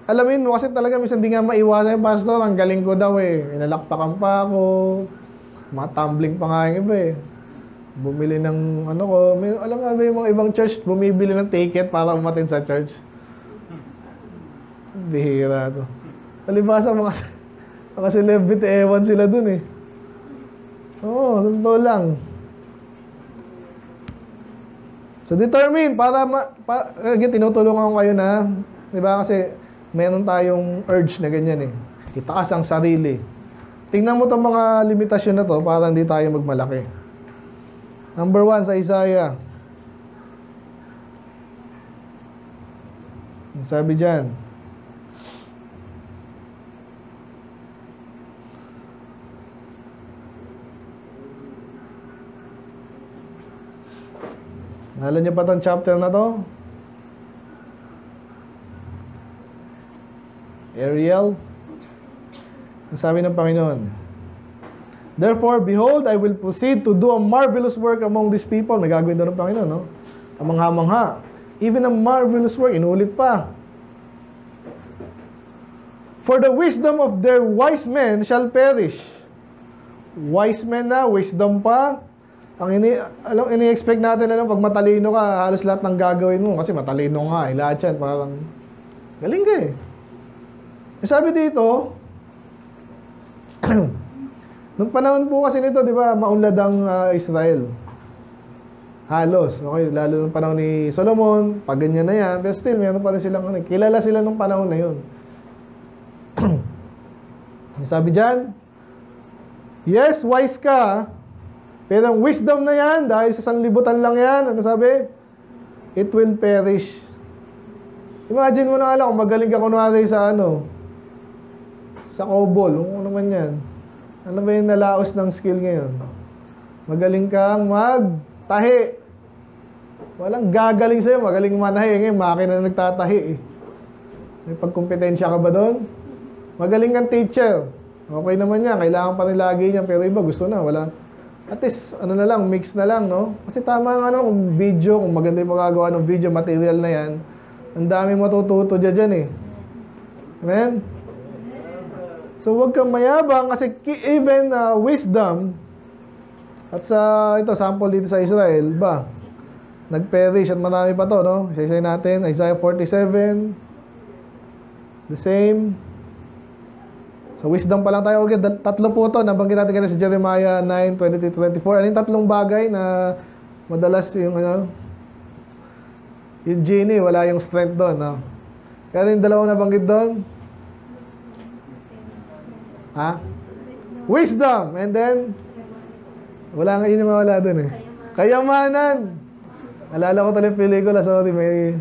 alamin mo, kasi talaga minsan hindi nga maiwasan yung pastor, ang galing ko daw eh. Inalakpakan pa ako, mga tumbling pa nga yung iba eh. Bumili ng ano ko, alam nga ba yung mga ibang church, bumibili ng ticket para umatin sa church. Bihira to. Palibasa mga celebrity, ewan sila dun eh. Oo, sa totoo lang. So, determine, again, tinutulungan ko kayo na, di ba, kasi meron tayong urge na ganyan eh. Itaas ang sarili. Tingnan mo itong mga limitasyon na to para hindi tayo magmalaki. Number 1 sa Isaiah. Sabi dyan, nalan niyo pa itong chapter na to? Ariel. Ang sabi ng Panginoon, therefore, behold, I will proceed to do a marvelous work among these people. May gagawin doon ng Panginoon, no? Ang mangha-mangha. Even a marvelous work, inulit pa. For the wisdom of their wise men shall perish. Wise men na, wisdom pa. Ang ini-expect natin na pag matalino ka, halos lahat ng gagawin mo. Kasi matalino nga, lahat yan. Parang, galing ka eh. Sabi dito, nung panahon po kasi nito, di ba, maunlad ang Israel. Halos. Okay, lalo nung panahon ni Solomon, pag ganyan na yan, pero still, meron pa rin silang, kilala sila nung panahon na yun. Sabi dyan, yes, wise ka, pero ang wisdom na yan, dahil sa sanlibutan lang yan, ano sabi? It will perish. Imagine mo na lang, kung magaling ka kunwari sa sa COBOL, ano naman yan. Ano ba yung nalaos ng skill ngayon? Magaling kang magtahi. Walang gagaling sa'yo, magaling manahi. Ngayon, makina na nagtatahi eh. May pagkompetensya ka ba doon? Magaling kang teacher. Okay naman yan, kailangan pa rin lagi niya, pero iba gusto na, wala. At least, na lang, mix na lang, no? Kasi tama nga, kung video, kung maganda yung magagawa ng video, material na yan, ang dami matututo dyan eh. Amen? So, huwag kang mayabang kasi even wisdom, at ito, sample dito sa Israel, nag-perish at marami pa to, no? Isa-isay natin, Isaiah 47, the same. So wisdom pa lang tayo. Okay, tatlo po to. Nabanggit natin kanina sa Jeremiah 9:23-24. Ano yung tatlong bagay na madalas yung yung genie, wala yung strength doon, no? Kaya yung dalawang nabanggit doon? Ha? Wisdom. And then, wala nga yun yung mawala doon eh. Kayamanan. Alala ko tuloy yung pelikula. Sorry, may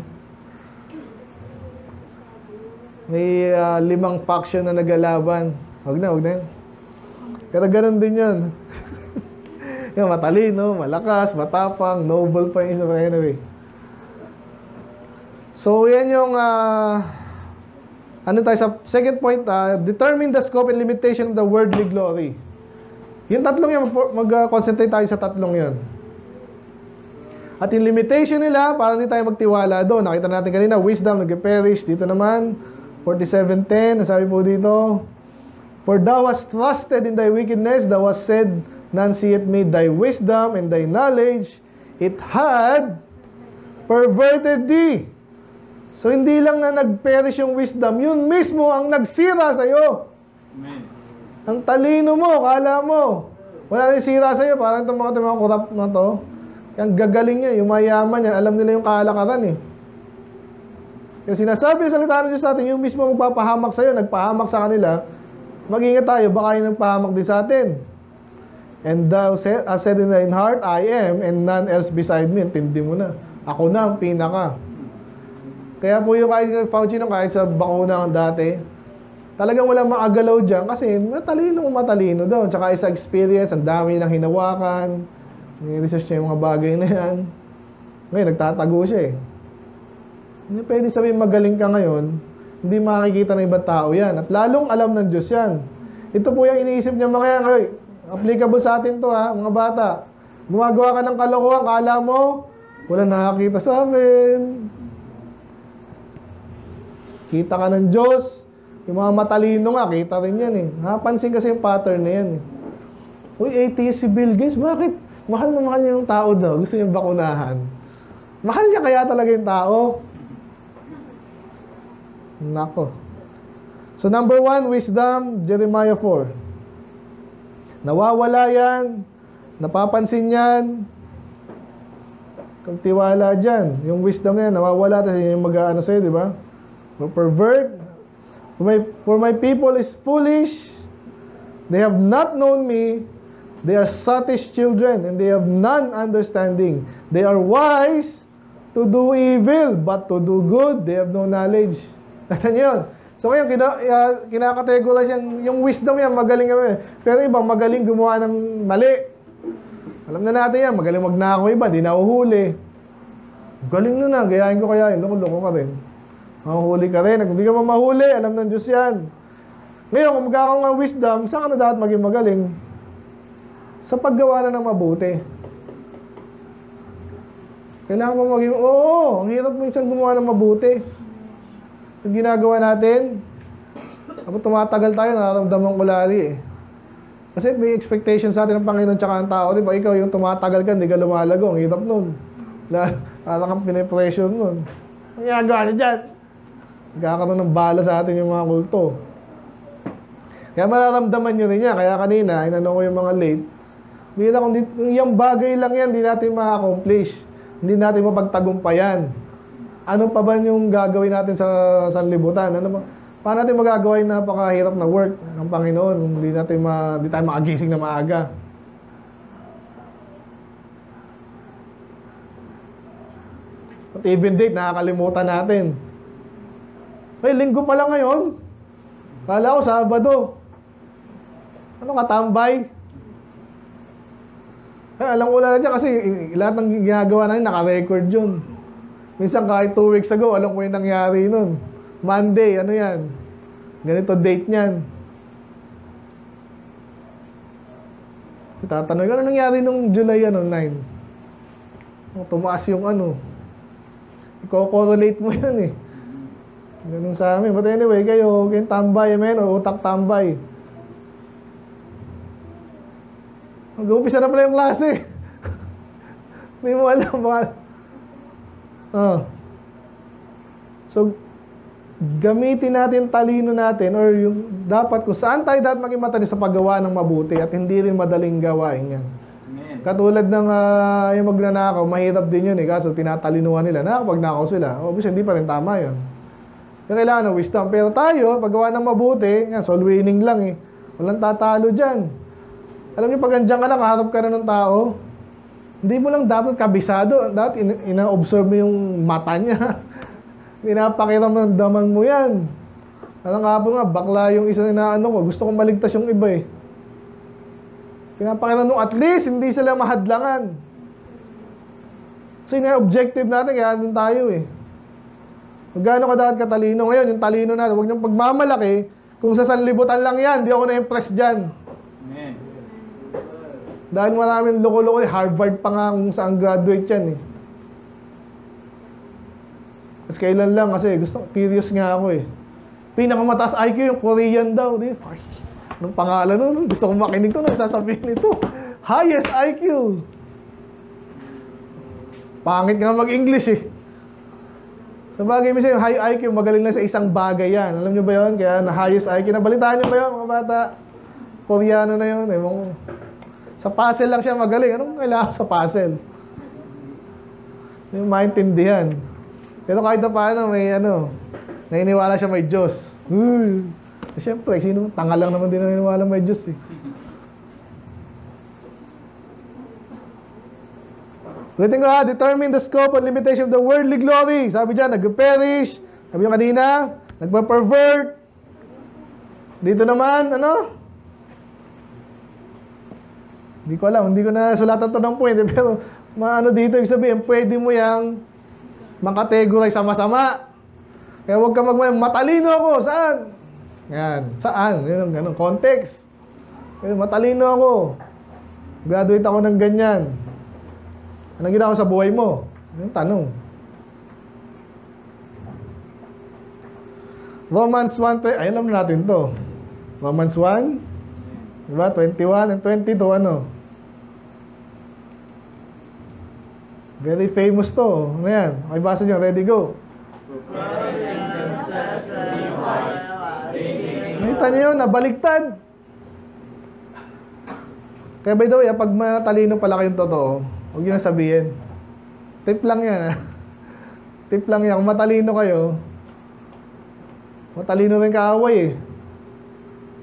5 faction na naglalaban. Huwag na yun. Pero ganun din yun. Yung matalino, malakas, matapang, noble pa yung isa. Anyway. So, yan yung ano tayo sa second point, determine the scope and limitation of the worldly glory. Yung tatlong yun, mag-concentrate tayo sa tatlong yun. At yung limitation nila, para hindi tayo magtiwala doon. Nakita natin kanina, wisdom, nag-perish. Dito naman, 47:10, nasabi po dito, for thou hast trusted in thy wickedness, thou hast said, none seeth me, thy wisdom and thy knowledge, it had perverted thee. So, hindi lang na nag-perish yung wisdom, yun mismo ang nagsira sa'yo. Amen. Ang talino mo, kala mo. Wala rin sira sa'yo, parang itong mga corrupt na to. Ang gagaling niya, yung mayaman niya, alam nila yung kalakaran eh. Kasi sinasabi ng salita ng Diyos sa atin, yung mismo magpapahamak sa'yo, nagpahamak sa kanila, mag-ingat tayo, baka yung nagpahamak din sa atin. And thou said in thine heart, I am, and none else beside me. Tindi mo na. Ako na ang pinaka. Kaya po yung kahit Fauci nung kahit sa bakuna dati, talagang walang makagalaw dyan kasi matalino daw. Tsaka isa experience, ang dami ng hinawakan, ni-research niya yung mga bagay na yan. Ngayon, nagtatago siya eh. Hindi pwede sabihin magaling ka ngayon, hindi makikita ng ibang tao yan. At lalong alam ng Diyos yan. Ito po yung iniisip niya mga yan. Applicable sa atin to ha, mga bata. Gumagawa ka ng kalokohan, kala mo, walang nakakita sa amin. Kita ka ng Diyos. Yung mga matalino nga, kita rin yan eh. Napansin kasi yung pattern na yan eh. Uy, atheist si Bill Gates, bakit? Mahal niya yung tao daw. Gusto niyang bakunahan. Mahal niya kaya talaga yung tao? Nako. So number 1, wisdom, Jeremiah 4. Nawawala yan. Napapansin yan. Kung tiwala dyan, yung wisdom na yan, nawawala. Tapos yung mag-ano sa'yo, di ba? Pervert. For my people is foolish. They have not known me. They are sottish children, and they have none understanding. They are wise to do evil, but to do good, they have no knowledge. Kata niyo yun. So ngayon, kinakategorize yung wisdom yan, magaling kami. Pero ibang magaling gumawa ng mali. Alam na natin yan, magaling magnakaw iba, di nahuhuli. Galing na, gayahin ko kaya yun, loko-loko ka rin. Mahuhuli ka rin. Hindi ka mamahuli, alam ng Diyos yan. Ngayon, kung magkakaroon ng wisdom, saan ka na dapat maging magaling? Sa paggawa na ng mabuti. Kailangan mo maging, ang hirap minsan gumawa ng mabuti. Ito ginagawa natin, kapag tumatagal tayo, nararamdaman ko lali eh. Kasi may expectation sa atin ng Panginoon tsaka ang tao. Diba, ikaw yung tumatagal ka, hindi ka lumalago. Ang hirap nun. Parang kang pinipressure nun. Ang ginagawa niya dyan. Nagkakaroon ng bala sa atin yung mga kulto. Kaya mararamdaman nyo rin niya. Kaya kanina, inano ko yung mga late. Bira kung yung bagay lang yan, hindi natin ma-accomplish. Hindi natin mapagtagumpayan. Ano pa ba yung gagawin natin sa sanlibutan? Ano ba? Paano natin magagawa yung napakahirap na work ng Panginoon kung hindi tayo makagising na maaga? At even date, nakakalimutan natin. Ay, linggo pa lang ngayon. Kala ko, Sabado. Ano katambay? Ay, alam ko lang dyan kasi lahat ng ginagawa natin, naka-record yun. Minsan kahit 2 weeks ago, alam ko yung nangyari nun. Monday, ano yan? Ganito date niyan. Tatanong, ano nangyari nung July 9? Tumaas yung ano. I-correlate mo yan eh. Ganun sa amin. But anyway, kayo tambay, amen, o utak tambay. Mag-umpisa na pala yung klase. Hindi mo alam baka. So, gamitin natin talino natin or yung dapat kung saan tayo dapat maging matalino sa paggawa ng mabuti at hindi rin madaling gawain yan. Amen. Katulad ng yung magnanakaw, mahirap din yun eh, kaso tinatalinuhan nila na kapag nakaw sila. Obviously, hindi pa rin tama yun. Kaya kailangan ng wisdom. Pero tayo, paggawa ng mabuti, yan, soul winning lang eh. Walang tatalo dyan. Alam niyo, pag andyan ka na, kaharap ka na ng tao, hindi mo lang dapat kabisado. Dapat ina-observe mo yung mata niya. Pinapakiramdaman mo yan. Alam nga po nga, bakla yung isa na ano ko, gusto kong maligtas yung iba eh. Pinapakiramdam mo, at least, hindi sila mahadlangan. So yun nga, objective natin, kaya doon tayo eh. Magkano ka dapat katalino? Ngayon, yung talino natin, huwag niyong pagmamalaki. Kung sa sanlibutan lang yan, di ako na-impress dyan. Amen. Dahil maraming loko-loko eh, Harvard pa nga kung saan graduate yan eh. Tapos kailan lang kasi curious nga ako eh. Pinakamataas IQ yung Korean daw. Di, anong pangalan nun? Gusto kong makinig to, nagsasabihin ito. Highest IQ. Pangit nga mag-English eh. Sa bagay, minsan yung high IQ, magaling lang sa isang bagay yan. Alam nyo ba yun? Kaya na highest IQ. Nabalitaan nyo ba yun, mga bata? Koreano na yun. Sa puzzle lang siya magaling. Anong kailangan sa puzzle? Hindi maintindihan. Pero kahit na paano, may naniniwala siya may Diyos. Siyempre, sino? Tanga lang naman din naniniwala may Diyos eh. Ulitin ko determine the scope and limitation of the worldly glory. Sabi dyan, nag-perish. Sabi yung kanina, nagpa-pervert. Dito naman, hindi ko alam, hindi ko na sulatan to ng point. Pero, dito yung sabihin, pwede mo yang makategorize sa masama. Kaya huwag ka matalino ako. Saan? Yan. Saan? Yun ang ganun. Context. Kaya matalino ako. Graduate ako ng ganyan. Anong ginawa sa buhay mo? Yung tanong. Romans 1, ay alam natin to. Romans 1, diba? 21 and 22, Very famous to. Ano yan? Okay, basa nyo. Ready, go. Nakita nyo yun, nabaliktad. Kaya by the way, pag matalino pala kayong totoo, huwag nyo na sabihin. Tip lang yan. Tip lang yan. Kung matalino kayo, matalino rin kaaway eh.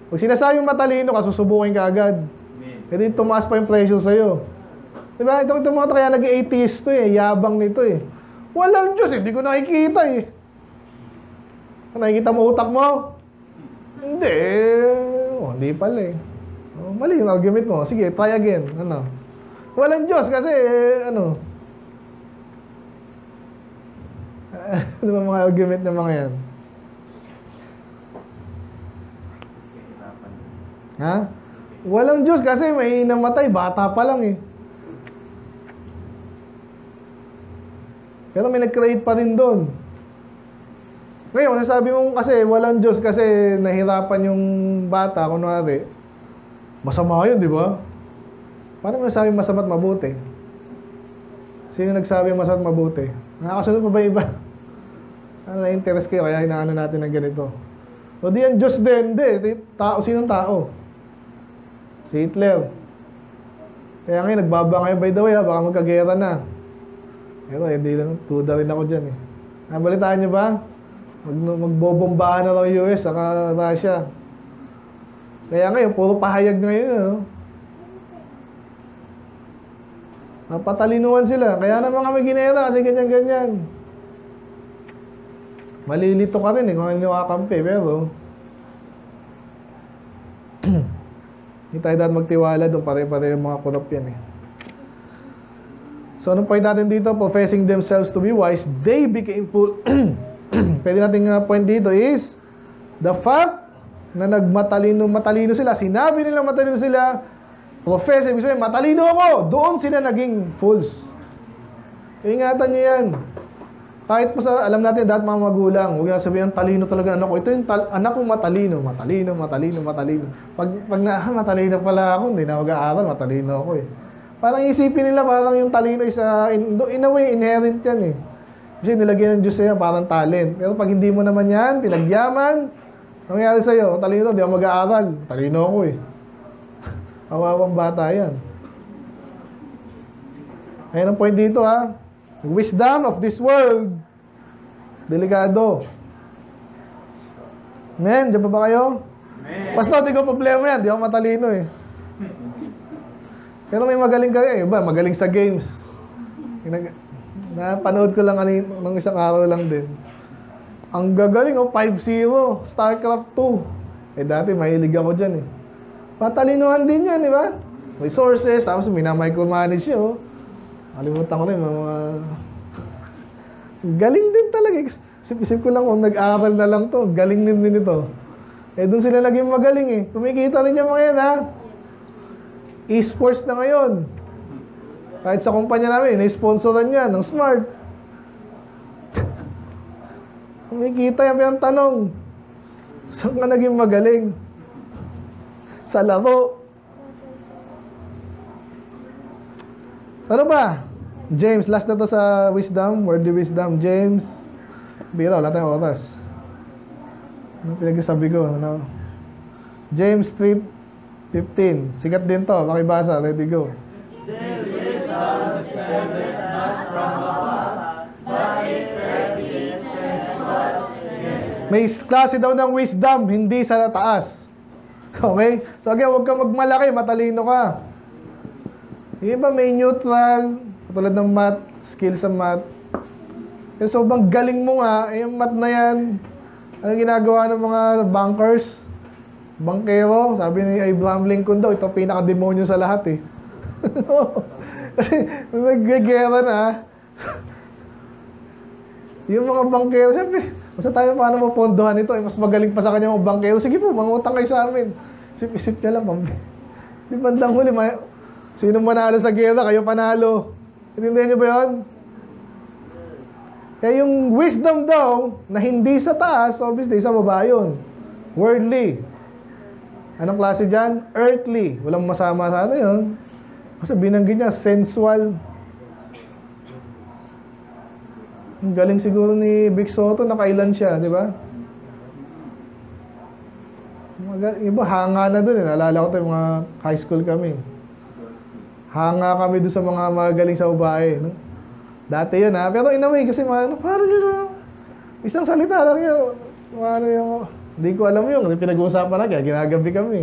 Pag sinasabing matalino ka, susubukin ka agad. Kasi tumaas pa yung pressure sa'yo. Diba? Itong mga kaya nag-atheist to eh. Yabang nito eh. Walang Diyos eh. Hindi ko nakikita eh. Nakikita mo utak mo? Hindi. Hindi pala eh. Mali yung argument mo. Sige, try again. Walang Diyos kasi Ano ba mga argument ng mga yan? Ha? Walang Diyos kasi may namatay. Bata pa lang eh. Pero may nag-create pa rin doon. Ngayon, nasabi mo kasi walang Diyos kasi nahirapan yung bata, kunwari. Masama yun, di ba? Paano mo nasabi masama at mabuti? Sino nagsabi masama at mabuti? Nakakasunod pa ba iba? Sana na-interest kayo, kaya inaano natin ng ganito. O di yan Diyos din, hindi. Tao, sinong tao? Si Hitler. Kaya ngayon, nagbaba ngayon, by the way, baka magkagera na. Pero hindi lang, tuda rin ako dyan eh. Nabalitaan nyo ba? Magbobombahan na raw yung US saka Russia. Kaya ngayon, puro pahayag ngayon. Patalinuhan sila. Kaya naman kami ginera kasi ganyan-ganyan. Malilito ka rin eh kung ano kakampi. Pero hindi tayo dapat magtiwala doon. Pare-pare yung mga kurap yan eh. So, anong point natin dito? Professing themselves to be wise, they became fool. Pwede natin point dito is the fact na matalino sila. Sinabi nila matalino sila. Profess, ibig sabihin, matalino ako. Doon sila naging fools. Ingatan nyo yan. Kahit po sa, alam natin, dahil mga magulang, huwag na sabihin, talino talaga anak ko. Ito yung anak kong matalino. Pag matalino pala ako, hindi na mag-aaral, matalino ako eh. Parang isipin nila, parang yung talino is, in a way, inherent yan eh. Kasi nilagyan ng Diyos sa'yo parang talent. Pero pag hindi mo naman yan, pinagyaman, ang nangyari sa'yo, talino, di ako mag-aaral. Talino ako eh. Kawawang bata yan. Ayan ang point dito ha. Wisdom of this world. Delikado. Amen? Diyan pa ba kayo? Amen. Pastor, di ko problema yan. Di ako matalino eh. Pero may magaling ka eh. Iba, magaling sa games. Napanood ko lang ng isang araw lang din. Ang gagaling, 5-0. StarCraft 2. Eh dati, mahilig ako dyan eh. Matalinuhan din yan, di ba? Resources, tapos minamicromanage nyo. Kalimutan ko na yung mga... Galing din talaga. Isip ko lang, nag-aaral na lang to. Galing din ito. Eh, doon sila naging magaling eh. Kumikita rin yung mga yan, ha? E-sports na ngayon. Kahit sa kumpanya namin, na-sponsoran yan ng Smart. Kumikita yan, pero tanong, saan ka naging magaling? Sa laro. Ano ba? James, last na to sa wisdom, worldly wisdom. James, biro, wala tayong oras. Ano pinagsasabi ko? Ano? James 3:15. Sikat din to, pakibasa, ready go. This wisdom descended not from above, but is ready sensual. May klase daw ng wisdom, hindi sa taas. Okay? So again, huwag ka magmalaki, matalino ka. Yung iba may neutral, katulad ng math, skill sa math. Kasi sobrang galing mo nga, eh, yung math na yan, ano ginagawa ng mga bankers? Bankero, sabi ni Abraham Lincoln daw, ito pinaka-demonyo sa lahat eh. Kasi nag-gera na. Yung mga bankero, siyempre, basta tayo paano mapondohan ito, eh, mas magaling pa sa kanya mga bankero. Sige po, mangutang kayo sa amin. Isip niya lang, di bandang huli, sino manalo sa gera, kayo panalo. Intindihan niyo ba yun? Kaya yung wisdom daw, na hindi sa taas, obviously, sa baba yun. Worldly. Anong klase dyan? Earthly. Walang masama sa atin yun. Kasi binanggit niya, sensual. Ang galing siguro ni Vic Soto, nakailan siya, di ba? Iba, hanga na dun eh. Naalala ko tayo, mga high school kami. Hanga kami doon sa mga magaling sa babae. No? Dati yun ha. Pero in a way, kasi parang yun isang salita lang yun. Hindi ko alam yun. Kasi pinag-uusapan na kaya ginagabi kami.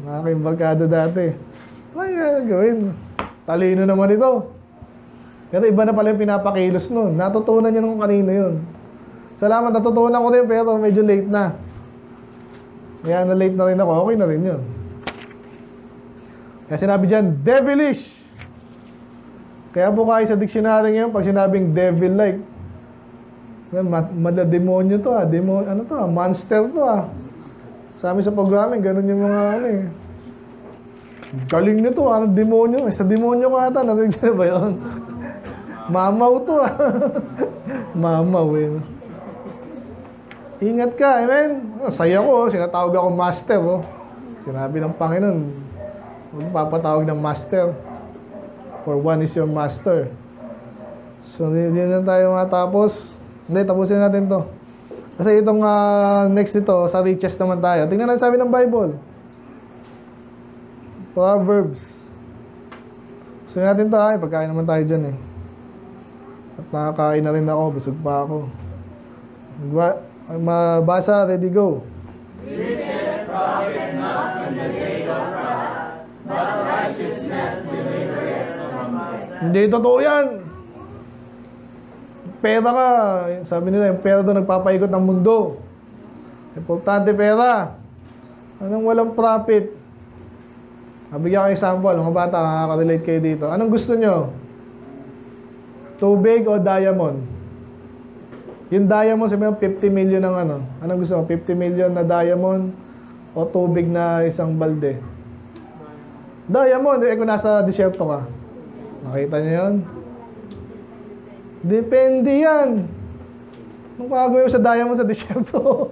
Mga kaimbagkada dati. Ano yung gawin? Talino naman ito. Pero iba na pala yung pinapakilos nun. Natutunan niya nung kanina yun. Salamat, natutunan ko rin pero medyo late na. Kaya na late na rin ako. Okay na rin yun. Kaya sinabi dyan, devilish. Kaya po kayo sa dictionary ngayon, pag sinabing devil-like, mala-demonyo to ah. Ano to ah? Monster to ah. Sa amin sa programming, ganun yung mga ano eh. Galing nito ah. Demonyo. Sa demonyo ka ata. Narinig na ba yun? Mamaw to ah. Mamaw eh. Ingat ka, amen? Saya ko, sinatawag ako master oh. Sinabi ng Panginoon, magpapatawag ng master. For one is your master. So, hindi na tayo matapos. Hindi, tapusin natin to. Kasi itong next nito, sa riches naman tayo. Tingnan natin sabi ng Bible. Proverbs. Gusto natin to ha, pagkain naman tayo dyan eh. At nakakain na rin ako, busog pa ako. Mabasa, ready, go. Riches profit not in the day of wrath, but righteousness delivereth from death. Hindi totoo yan. Pera ka. Sabi nila, yung pera doon nagpapaikot ng mundo. Importante pera. Anong walang profit? Bigyan ko example. Mga bata, makaka-relate kayo dito. Anong gusto nyo? Tubig o diamond? Yung diamond, sabi mo, 50 million ang ano. Anong gusto mo? 50 million na diamond o tubig na isang balde? Diamond. Eh, kung nasa disyerto ka. Nakita niyo yun? Depende yan. Anong gagawin mo sa diamond sa disyerto?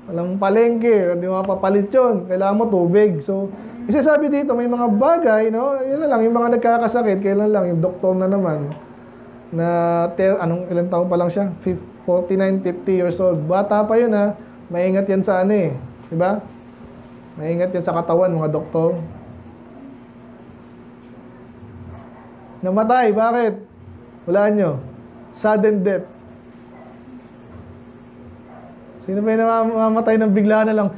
Walang palengke. Hindi mo mapapalit yun. Kailangan mo tubig. So, isasabi dito, may mga bagay, no? Yun na lang, yung mga nagkakasakit, kailan lang, yung doktor na naman. na ilang taon pa lang siya? 49, 50 years old. Bata pa yun ha. Maingat yan sa ano eh. Diba? Maingat yan sa katawan, mga doktor. Namatay. Bakit? Walaan nyo. Sudden death. Sino ba yung namamatay ng bigla na lang?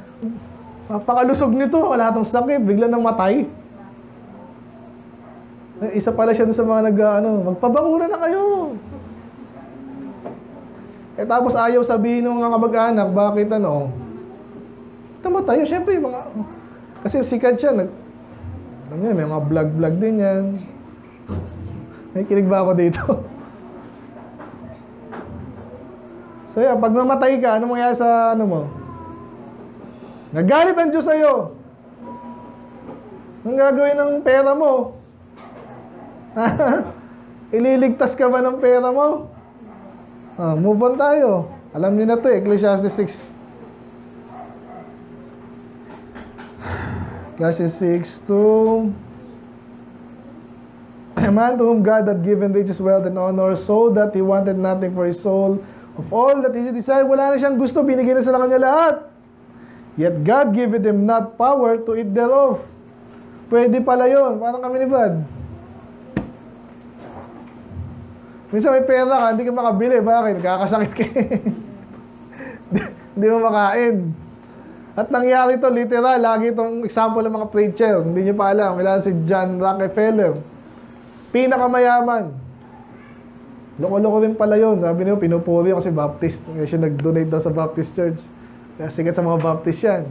Napakalusog nito. Wala itong sakit. Bigla nang matay. Isa pala siya sa mga magpabakuna na kayo. Tapos ayaw sabihin ng mga kamag-anak, bakit tamatay yun. Siyempre, kasi sikat siya. May mga vlog din yan. May kinig ba ako dito? So yeah, pag mamatay ka, ano mangyayari sa mo? Nagalit ang Diyos sa'yo. Anong gagawin ng pera mo? Ililigtas ka ba ng pera mo? Move on tayo. Alam niyo na to, Ecclesiastes 6. Ecclesiastes 6:2. A man to whom God had given riches, wealth, and honor, so that he wanted nothing for his soul. Of all that he desired, wala na siyang gusto, binigyan na sa kanya lahat. Yet God gave him not power to eat thereof. Pwede pala yun. Parang kami ni Brad. Minsan may pera ka, hindi ka makabili. Bakit? Kakasakit ka. Hindi mo makain. At nangyari to literal. Lagi itong example ng mga preacher. Hindi nyo pa alam. Kailangan si John Rockefeller. Pinakamayaman. Loko-loko din pala yun. Sabi niyo, pinupuri kasi Baptist. Kasi siya nag-donate daw sa Baptist Church. Kaya sikat sa mga Baptist yan.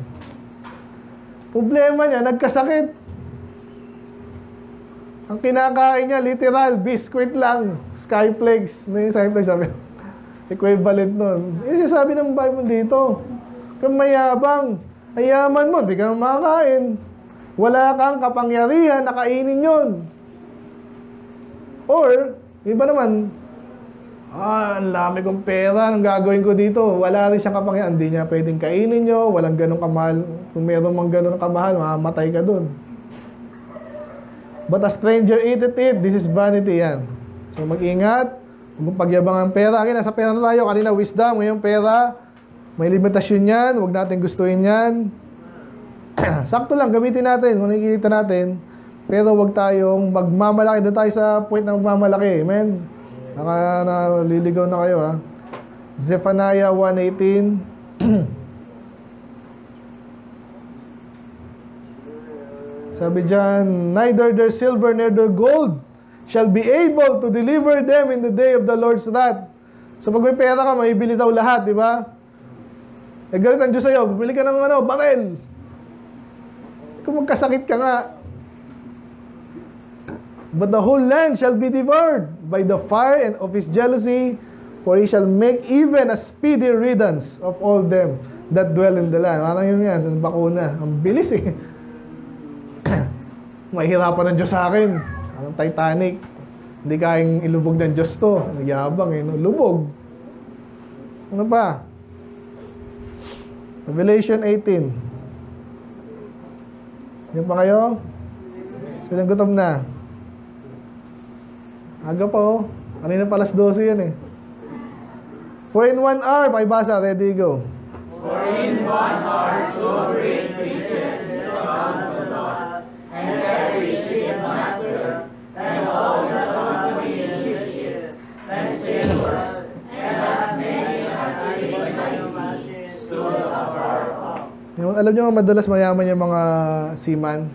Problema niya, nagkasakit. Ang kinakain niya, literal, biscuit lang. Skyflakes. Ano yung Skyflakes? Sabi, equivalent nun. Yung sabi ng Bible dito, kung mayabang, ayaman mo, hindi ka nang makakain. Wala kang kapangyarihan na kainin yun. Or, iba naman, ang dami kong pera, anong gagawin ko dito? Wala rin siyang kapangyarihan, hindi niya pwedeng kainin nyo, walang ganong kamahal. Kung meron mang ganon kamahal, mamamatay ka dun. But a stranger eateth it. This is vanity yan. So mag-ingat. Huwag pagyabang ang pera. Again, nasa pera na tayo. Kanina wisdom. Ngayon pera. May limitasyon yan. Huwag natin gustuhin yan. Sakto lang. Gamitin natin. Kung nakikita natin. Pero huwag tayong magmamalaki. Doon tayo sa point na magmamalaki. Amen? Naliligaw na kayo ha. Zephaniah 1:18. Sabi dyan, neither their silver nor their gold shall be able to deliver them in the day of the Lord's wrath. So pag may pera ka, maibili daw lahat, di ba? Galit ang Diyos sa'yo, bumili ka ng baril. Kung magkasakit ka nga. But the whole land shall be devoured by the fire and of his jealousy, for he shall make even a speedy riddance of all them that dwell in the land. Parang yun yan, sa bakuna. Ang bilis eh. Mahirapan ng Diyos sa akin. Anong Titanic? Hindi kayang ilubog ng Diyos to. Nagyabang eh. No? Lubog. Ano pa? Revelation 18. Yan pa kayo? Silang gutom na. Aga pa oh. Kanina pa alas 12 yan eh. For in 1 hour, paibasa. Ready, go. For in 1 hour, so great riches is found the Lord, and very ship masters, and all the company in riches, and sailors, and as many as read stood afar off. Alam niyo, madalas mayaman yung mga seaman.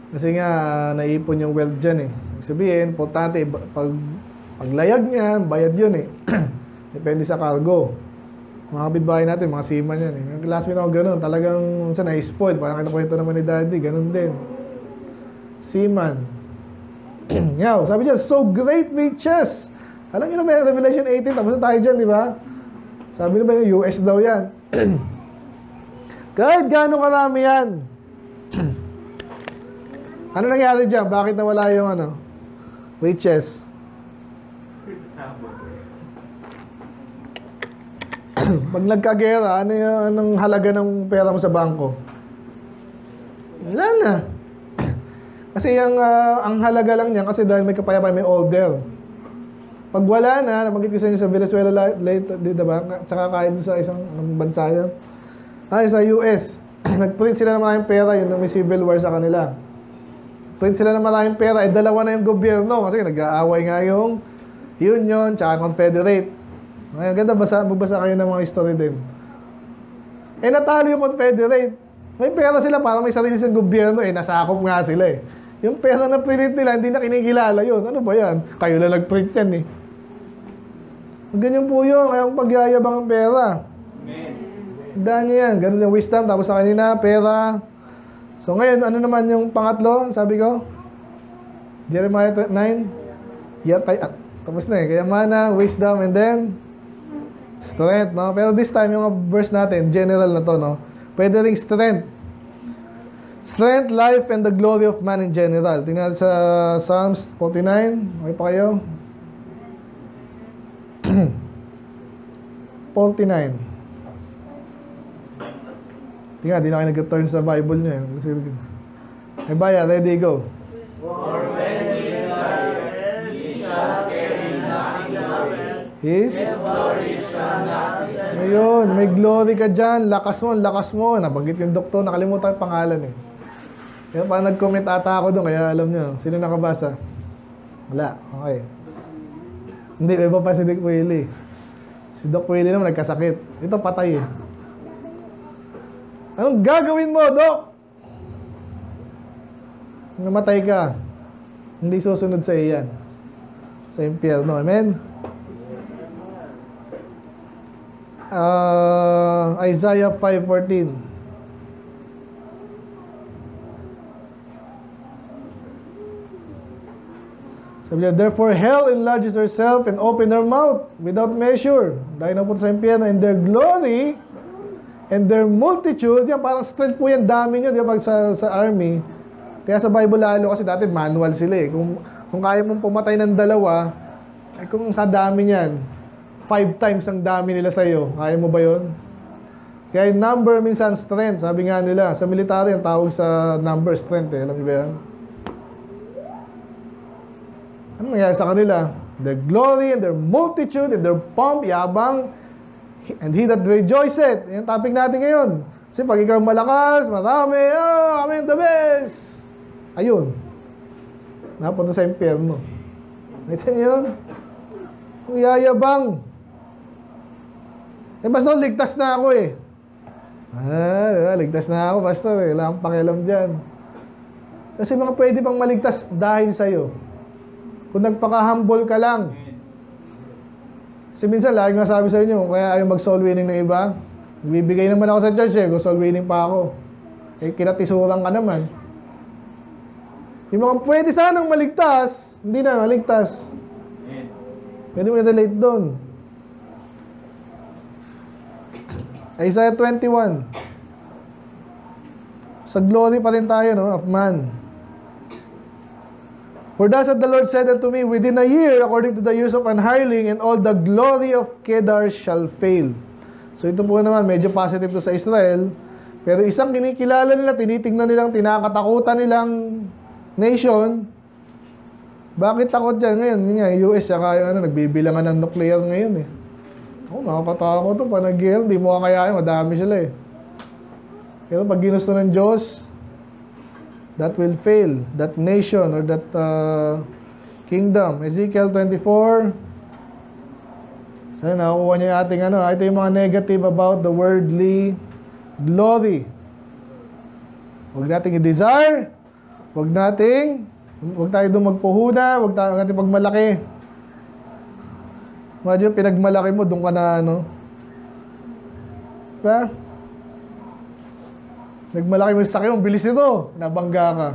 Kasi nga, naipon yung wealth dyan eh. Sabihin, importante, paglayag niya, bayad yun eh. Depende sa cargo. Mga kapitbahay natin, mga seaman yan eh. Yung classmate ako ganun, talagang saan na-spoiled. Parang kinakwento naman ni daddy, ganun din. Seaman. Yaw, sabi niya, so great riches. Alam niyo na ba yung Revelation 18, tapos na tayo dyan, di ba? Sabi na ba yung US daw yan? Kahit gano'ng karami yan. Ano nangyari dyan? Bakit nawala yung riches? Pag nagkagera, anong halaga ng pera mo sa bangko? Wala na. Kasi ang halaga lang niya, kasi dahil may kapayapaan, may order. Pag wala na, nabanggit ko sa inyo sa Venezuela later, diba? Tsaka kahit sa isang bansa yun. Sa US, nag-print sila ng maraming pera, yun may civil war sa kanila. Print sila ng maraming pera, dalawa na yung gobyerno kasi nag-aaway nga yung Union tsaka Confederate. Ngayon, ganda, magbasa kayo ng mga history din. Natalo yung Confederate. May pera sila, parang may sarili silang gobyerno, nasakop nga sila eh. Yung pera na print nila, hindi na kinikilala yun. Ano ba yan? Kayo lang nag-print yan eh. Ganyan po yun, kaya pagyayabang ang pera. Daan nyo yan, ganun yung wisdom, tapos sa kanina, pera. So ngayon, ano naman yung pangatlo, sabi ko? Jeremiah 9. Tapos na eh, kayamanan, wisdom, and then strength, no? Pero this time, yung verse natin, general na to, no? Pwede ring strength. Strength, life, and the glory of man in general. Tingnan sa Psalms 49. Okay pa kayo? 49. Tingnan, di na kayo nag-turn sa Bible nyo. Ay baya, ready, go. For when he appeareth, he shall carry nothing of it. His glory shall not be seen. Ayun, may glory ka dyan. Lakas mo. Nabanggit yung doktor, nakalimutan yung pangalan eh. Kaya parang nag-comment ata ako doon, kaya alam nyo. Sino nakabasa? Wala, okay. Hindi, iba pa si Doc Willie. Si Doc Willie naman nagkasakit. Ito patay eh. Anong gagawin mo, Doc? Namatay ka. Hindi susunod sa iyan. Sa impyerno. Amen? Isaiah 5:14. Sabi niya, therefore hell enlarges herself and open her mouth without measure. Dahil na po sa impyerno, and their glory and their multitude, yan parang strength po yan, dami nyo, di ba, pag sa army. Kaya sa Bible lalo, kasi dati manual sila eh. Kung kaya mong pumatay ng dalawa, ay kung kadami niyan, 5 times ang dami nila sa'yo. Kaya mo ba yun? Kaya yung number minsan strength. Sabi nga nila, sa military, ang tawag sa number strength eh. Alam niyo ba yan? Ano nangyari sa kanila? Their glory and their multitude and their pomp, yabang, and he that rejoiceth. Yan topic natin ngayon. Kasi pag ikaw malakas, marami, kami the best. Ayun. Napunta sa impyerno. Ito yun. Kung yayabang. Basta ligtas na ako eh. Ligtas na ako, pastor eh. Wala akong pakialam dyan. Kasi mga pwede pang maligtas dahil sa'yo. Kung nagpaka-humble ka lang. Kasi minsan, lagi nga sabi sa inyo, kaya ayaw mag-soul winning ng iba. Bibigay naman ako sa church eh, kung soul winning pa ako. Kinatisuran ka naman. Yung mga pwede sanang maligtas, hindi na maligtas. Pwede mo i-relate doon. Isaiah 21. Sa glory pa rin tayo, no, of man. For thus hath the Lord said unto me, within a year, according to the years of an hireling, and all the glory of Kedar shall fail. So ito po naman, medyo positive to sa Israel. Pero isang kinikilala nila, tinitingnan nilang, tinakatakutan nilang nation. Bakit takot dyan ngayon? Yun nga, US, saka yung nagbibilangan ng nuclear ngayon eh. Nakakatakot to, panag-gil, hindi mo kakayain, madami sila eh. Pero pag ginusto ng Diyos, that will fail, that nation or that kingdom. Ezekiel 24. So, nakukuha niyo yung ating ito yung mga negative about the worldly glory. Huwag nating i-desire, huwag tayo doon magpuhuna, huwag natin pagmalaki. Imagine, pinagmalaki mo, doon ka na diba? Nagmalaki mo yung sakyo, bilis nito, nabangga ka.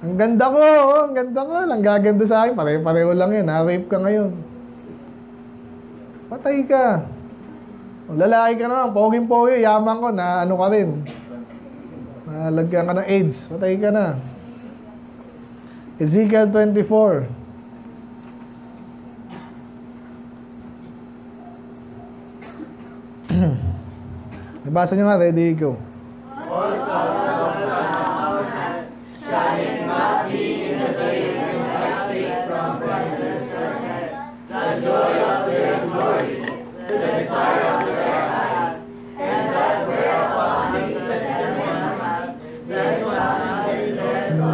Ang ganda ko, lang gaganda sa akin, pareho lang yan, na-rape ka ngayon. Patay ka. Lalaki ka naman, poging-pogi, yaman ko, na ka rin. Nalagyan ka ng AIDS, patay ka na. Ezekiel 24. Ibasa nyo nga, ready, go. Also, shall it not be in the day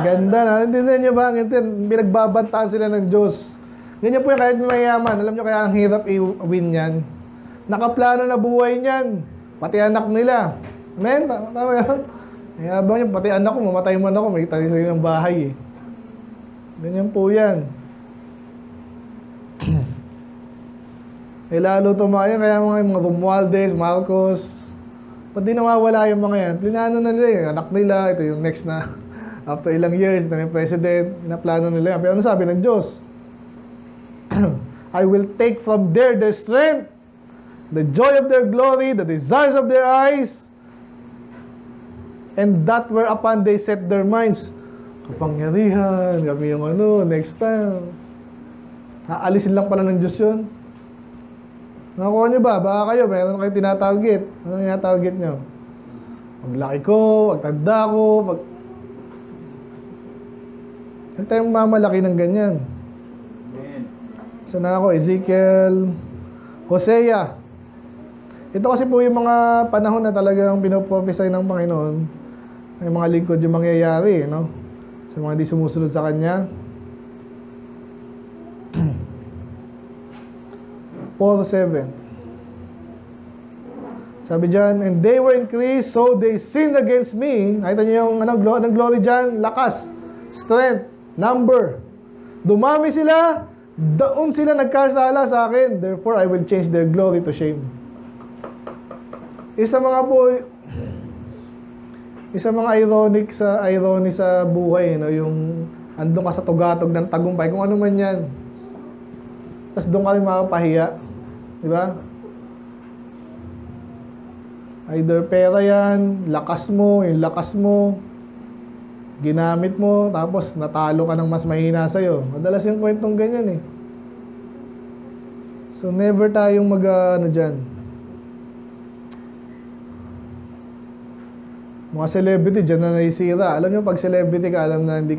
Ganda na. Hindi nyo ba? Pinagbabantaan sila ng Diyos. Ganyan po yung kahit mayaman. Alam nyo kaya ang hirap i-win yan. Nakaplano na buhay niyan. Pati anak nila. Amen? Tama yan? Habang nyo, pati anak ko, mamatay man ako, may tayo sa'yo ng bahay eh. Ganyan po yan. Eh lalo tumayan, kaya mga Romualdez, Marcos, ba't di nawawala yung mga yan? Plinano na nila yung anak nila, ito yung next na after ilang years, ito yung president, pinaplano nila yan. Pero ano sabi ng Diyos? I will take from there their strength, the joy of their glory, the desires of their eyes, and that whereupon they set their minds. Kapangyarihan, kami yung next time. Aalisin lang pala ng Diyos yun. Nakakuha nyo ba? Baka kayo, meron kayo tinatarget. Ano yung tinatarget nyo? Paglaki ko, pagtanda ko, Huwag tayong mamalaki ng ganyan. Sana ako, Ezekiel, Hosea. Ito kasi po yung mga panahon na talagang pinoprophesy ng Panginoon. Yung mga lingkod yung mangyayari, no? Sa mga di sumusunod sa Kanya. 4:7. Sabi dyan, and they were increased, so they sinned against me. Nakita niyo yung glory dyan? Lakas, strength, number. Dumami sila, doon sila nagkasala sa akin. Therefore, I will change their glory to shame. Isa mga irony sa buhay, no? Yung andun ka sa tugatog ng tagumpay, kung ano man yan. Tapos doon ka rin makapahiya. Di ba? Either pera yan, yung lakas mo, ginamit mo, tapos natalo ka ng mas mahina sa'yo. Madalas yung kwentong ganyan eh. So never tayong dyan. Mga celebrity, dyan na naisira. Alam nyo, pag celebrity ka, alam na hindi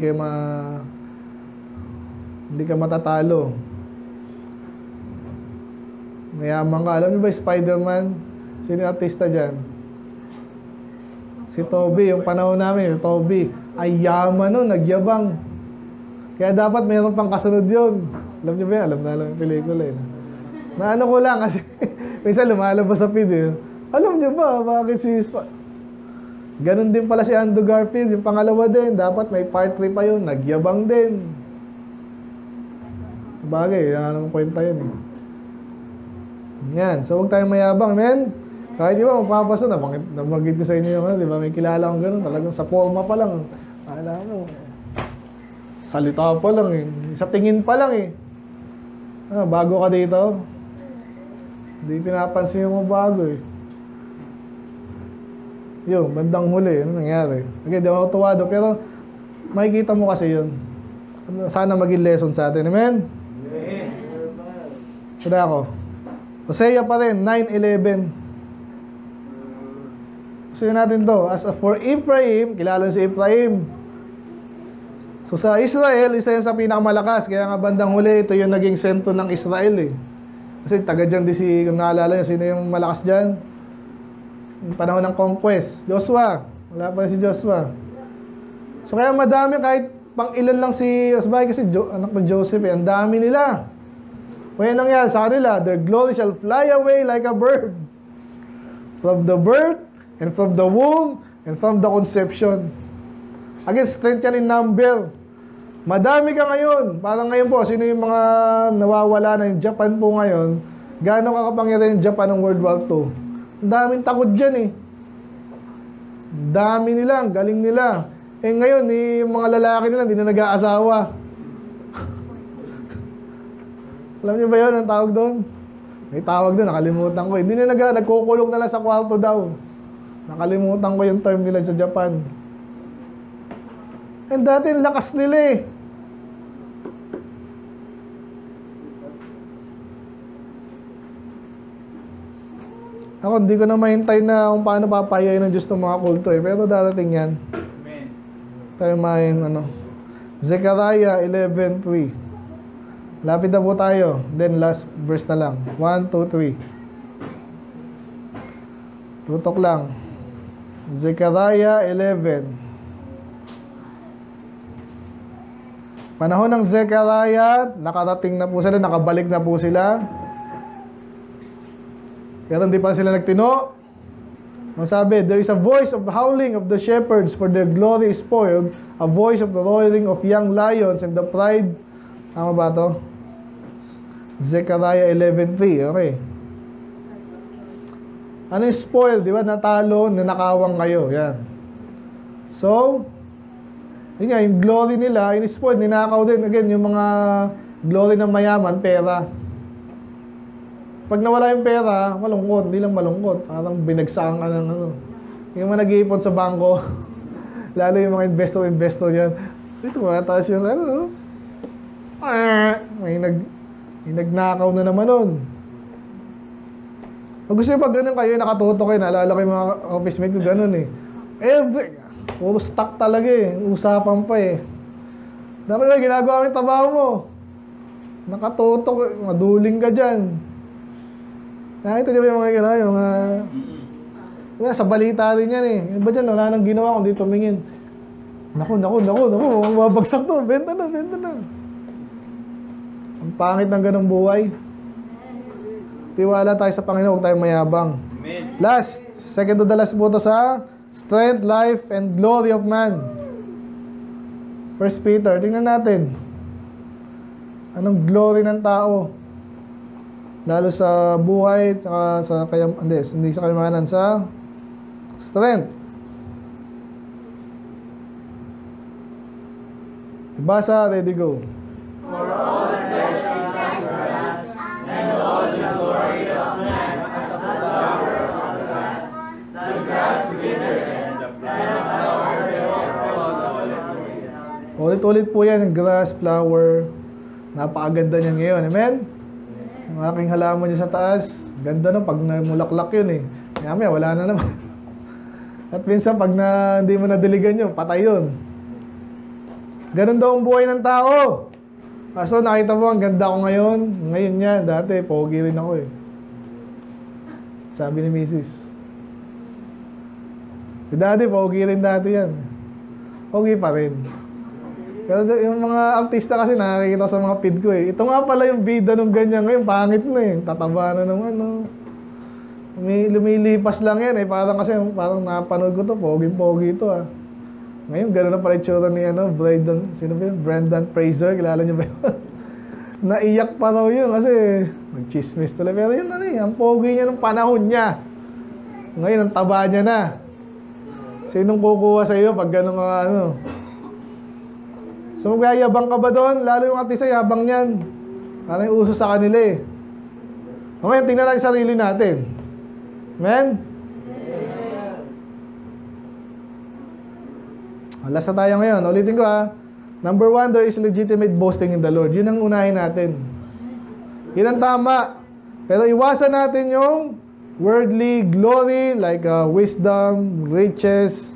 ka matatalo. Mayaman ka. Alam nyo ba, Spider-Man? Sino yung artista dyan? Si Toby, yung panahon namin, Toby. Ay yaman nun, nagyabang. Kaya dapat mayroon pang kasunod yun. Alam nyo ba yan? Alam yung pelikula eh. Naano ko lang kasi minsan lumalabas sa feed eh. Alam nyo ba, bakit si... Ganon din pala si Andrew Garfield, yung pangalawa din. Dapat may part 3 pa yun, nagyabang din. Bagay, anong kwenta yun eh. Yan, so huwag tayong mayabang, men. Kahit di ba, magpapasa, nabagid ko sa inyo yung, di ba, may kilala akong gano'n, talagang sa forma pa lang. Alam mo, salita pa lang eh. Sa tingin pa lang eh. Bago ka dito, hindi pinapansin yung bago eh. Yun, bandang huli, ano nangyari? Okay, di ako tuwado, pero makikita mo kasi yun. Sana maging lesson sa atin, amen? Sada ako. Hosea pa rin, 9:11. Gusto natin to. As for Ephraim, kilala si Ephraim. So sa Israel, isa yan sa pinakamalakas. Kaya nga bandang huli, ito yung naging sentro ng Israel eh. Kasi taga dyan di kung naalala nyo, sino yung malakas dyan? Yung panahon ng conquest. Joshua. Wala pa si Joshua. So kaya madami, kahit pang ilan lang si Osbay, kasi anak ng Joseph eh. Ang dami nila. Kaya nangyari sa kanila, their glory shall fly away like a bird. From the birth, and from the womb, and from the conception. Again, strength yan in number. Madami ka ngayon. Parang ngayon po, sino yung mga nawawala na yung Japan po ngayon, gaano kakapangyarihan yung Japan ng World War II? Ang daming takot dyan eh. Dami nila, galing nila. Eh ngayon, yung mga lalaki nila, hindi na nag-aasawa. Alam niyo ba yun, ang tawag doon? May tawag doon, nakalimutan ko. Hindi na nagkukulong na lang sa kwarto daw. Nakalimutan ko yung term nila sa Japan. And dati, lakas nila eh. Ako, hindi ko na mahintay na kung paano papayayin ng Diyos ng mga kulto eh. Pero darating yan. Amen. Tayo mahin, Zechariah 11:3. Lapit na po tayo. Then last verse na lang. 1, 2, 3. Tutok lang. Zechariah 11. Panahon ng Zechariah, nakarating na po sila, nakabalik na po sila. Pero hindi pa sila nagtino. Ang sabi, there is a voice of the howling of the shepherds, for their glory is spoiled, a voice of the roaring of young lions, and the pride. Tama ba ito? Zechariah 11:3. Okay. Ano yung spoil? Di ba? Natalo, nanakawang kayo. Yan. So, yun nga, yung glory nila, in-spoil, ninakaw din. Again, yung mga glory ng mayaman, pera. Pag nawala yung pera, malungkot. Hindi lang malungkot. Parang binagsakan ka ng ano. Yung mga nag-iipon sa bangko, lalo yung mga investor yan. Ito, mataas yung ano. May nagnakaw na naman nun. Kung gusto nyo pag ganun kayo, nakatutok kayo, naalala ko yung mga office mate ko, ganun eh. Puro stock talaga eh. Usapan pa eh. Dapat ba, ginagawa mo yung trabaho mo. Nakatutok, maduling ka dyan. Nakita niyo ba yung mga gano'n? Yung sa balita rin yan eh. Yung ba dyan, wala nang ginawa kundi tumingin. Naku, mabagsak to. Benta na. Ang pangit ng ganong buhay. Tiwala tayo sa Panginoon, huwag tayong mayabang. Amen. Last, second to the last po to sa strength, life, and glory of man. 1 Peter, tingnan natin. Anong glory ng tao? Lalo sa buhay, sa hindi sa kayamanan, sa strength. Ibasa, ready, go. For all flesh is as grass, and all the glory of man as the flower of the grass. The grass withereth, and the flower thereof falleth. Ulit-ulit po yan, yung grass, flower. Napakaganda niyan ngayon. Amen? Ang aking halaman niya sa taas, ganda no, pag namulaklak yun eh. Kaya wala na naman. At minsan, pag hindi mo nadiligan yun, patay yun. Ganun daw ang buhay ng tao. So, nakita mo, ang ganda ko ngayon. Ngayon yan, dati, pogi rin ako eh. Sabi ni Mrs. Si Daddy, pogi rin dati yan. Pogi pa rin. Pero yung mga artista kasi nakikita ko sa mga feed ko eh. Ito nga pala yung bida nung ganyan ngayon, pangit na eh. Tataba na nung ano. Lumilipas lang yan eh. Parang napanood ko to, pogi-pogi ito ah. Ngayon, gano'n na pala itsura ni Brendan Fraser, kilala niyo ba yun? Naiyak pa raw yun kasi nag-chismis talaga. Pero yun ang pogi niya nung panahon niya. Ngayon, ang taba niya na. Sinong kukuha sa iyo pag gano'n ka ano? So, magyayabang ka ba doon? Lalo yung artista, yabang niyan. Parang uso sa kanila eh. Ngayon, tingnan natin sarili natin. Amen? Last na tayo ngayon. Ulitin ko ha. Number 1, there is legitimate boasting in the Lord. Yun ang unahin natin. Yun ang tama. Pero iwasan natin yung worldly glory like wisdom, riches,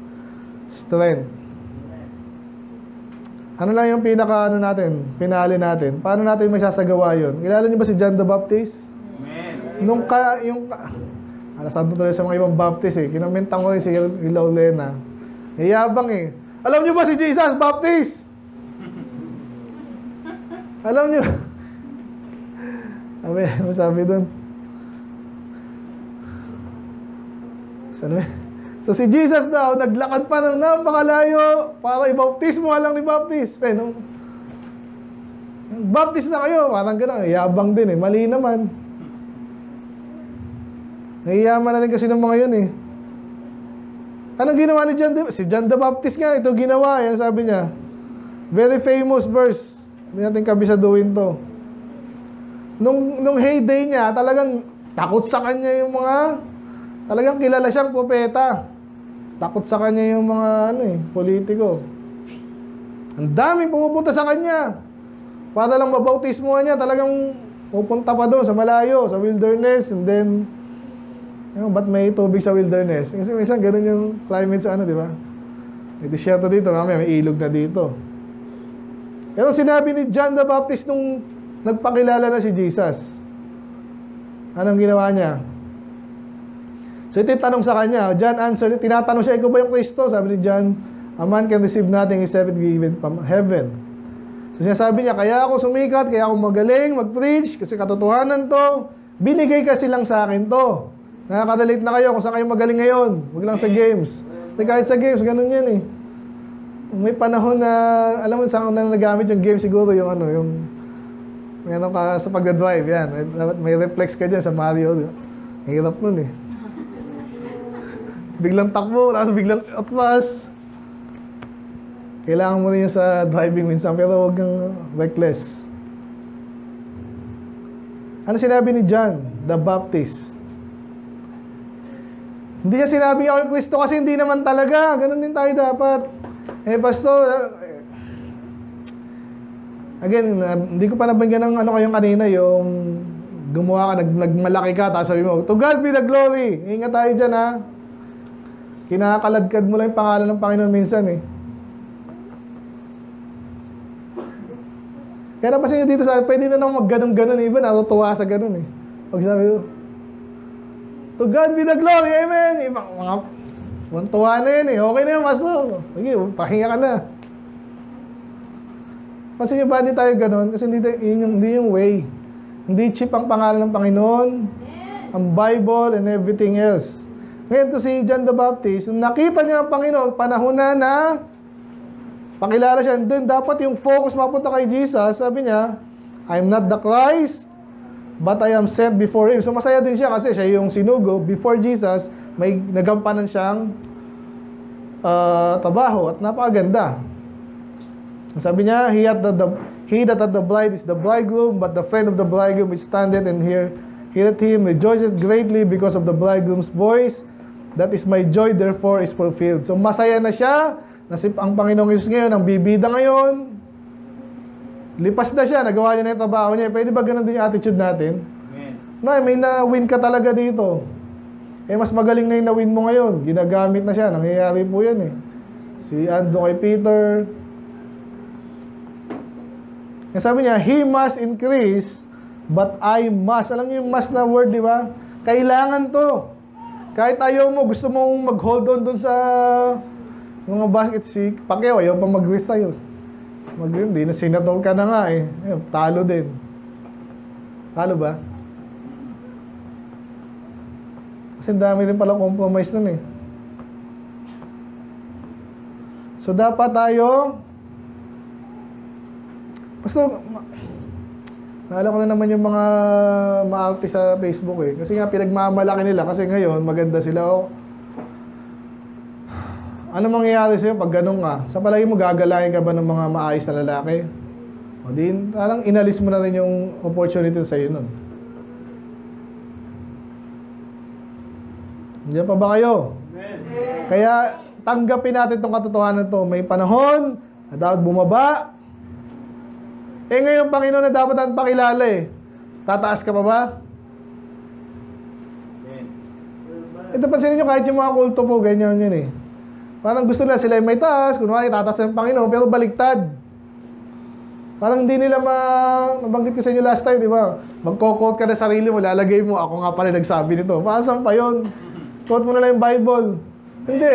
strength. Ano lang yung finale natin? Paano natin masasagawa yun? Kilala niyo ba si John the Baptist? Amen. Alasado tuloy sa mga ibang Baptist eh. Kinamentan ko rin si Laulena. Yabang eh. Alam niyo ba si Jesus Baptist? Alam niyo? Ano sabi doon? So si Jesus daw, naglakad pa ng napakalayo para i-baptismo lang ni Baptist. Baptist na kayo, parang gano'n. Yabang din eh, mali naman. Nahiyaman na rin kasi ng mga yun eh. Anong ginawa ni John? Si John the Baptist nga, ito ginawa. Yan sabi niya. Very famous verse. Hindi natin kabisaduhin to. Nung heyday niya, talagang takot sa kanya yung mga... Talagang kilala siyang propeta. Takot sa kanya yung mga politiko. Ang daming pumupunta sa kanya. Para lang mabautismo niya, talagang pupunta pa doon sa malayo, sa wilderness, and then ba't may tubig sa wilderness? Kasi minsan ganun yung climate sa di ba? May disyerto dito, may ilog na dito. Pero sinabi ni John the Baptist nung nagpakilala na si Jesus, anong ginawa niya? So ito yung tanong sa kanya. John answered, tinatanong siya, ikaw ba yung Kristo? Sabi ni John, a man can receive nothing except it given from heaven. So sinasabi niya, kaya ako sumikat, kaya ako magaling mag-preach, kasi katotohanan to, binigay kasi lang sa akin to. Nakaka-relate na kayo kung saan kayo magaling ngayon. Huwag lang sa games. Kasi kahit sa games, ganun yan eh. May panahon na, alam mo saan na nagamit yung game siguro, yung ano, yung ano ka sa pagdadrive, yan. May reflex ka dyan sa Mario. Hirap nun eh. Biglang takbo, tapos biglang atras. Kailangan mo rin yun sa driving minsan, pero huwag kang reckless. Ano sinabi ni John the Baptist? Hindi niya sinabi ako yung Kristo kasi hindi naman talaga. Ganon din tayo dapat. Pastor, again, hindi ko pa nabanggan ng ano kayong kanina, yung gumawa ka, nagmalaki ka, tapos sabi mo, to God be the glory. Ingat tayo dyan, ha. Kinakaladkad mo lang yung pangalan ng Panginoon minsan, eh. Kaya napasin nyo dito sa pwede na naman mag-ganon-ganon, iba natutuwa sa ganon, eh. Pag sabi ko, to God be the glory, amen. Ibang mga tuwa na yun, eh. Okay na yun, pastor. Sige, pahinga ka na. Kasi nyo ba hindi tayo ganon? Kasi hindi yung way. Hindi cheap ang pangalan ng Panginoon, ang Bible, and everything else. Ngayon to si John the Baptist, nung nakita niya ang Panginoon, panahon na pakilala siya. Doon dapat yung focus mapunta kay Jesus. Sabi niya, I'm not the Christ, but I am sent before Him. So masaya din siya kasi siya yung sinugo. Before Jesus, may nagampanan siyang trabaho at napakaganda. Sabi niya, he that hath the bride is the bridegroom, but the friend of the bridegroom which standeth and heareth him rejoiceth greatly because of the bridegroom's voice. That is my joy, therefore is fulfilled. So masaya na siya, ang Panginoong Yesus ngayon, ang bibida ngayon. Lipas na siya, nagawa niya na yung trabaho niya. Pwede ba ganun din yung attitude natin? Amen. May na-win ka talaga dito. Mas magaling na yung na-win mo ngayon. Ginagamit na siya, nangyayari po yan eh. Si Ando kay Peter. Sabi niya, He must increase, but I must. Alam niyo yung must na word, di ba? Kailangan to. Kahit ayaw mo, gusto mong mag-hold on dun sa mga basket, si Pacquiao, ayaw pa mag-retire. Hindi na senador ka na nga eh. Talo din. Talo ba? Kasi dami din pala compromise nun eh. So dapat tayo, basta, naalala ko na naman yung mga maarte sa Facebook eh. Kasi nga pinagmamalaki nila kasi ngayon maganda sila. Ano mangyayari sa'yo pag ganun ka? Sa palagi mo gagalahin ka ba ng mga maayos na lalaki? O din, parang inalis mo na rin yung opportunity sa'yo nun. Diyan pa ba kayo? Amen. Kaya tanggapin natin itong katotohanan to. May panahon na dapat bumaba. Ngayon, Panginoon na dapat natin pakilala eh. Tataas ka pa ba? Ito pansinin nyo, kahit yung mga kulto po, ganyan yun eh. Parang gusto nila sila may taas, kunwari tataas ng Panginoon, pero baliktad. Parang hindi nila nabanggit ko sa inyo last time, di ba? Magko-quote ka na sarili mo, lalagay mo, ako nga pala nagsabi nito. Saan pa yun? Quote mo na lang yung Bible. Hindi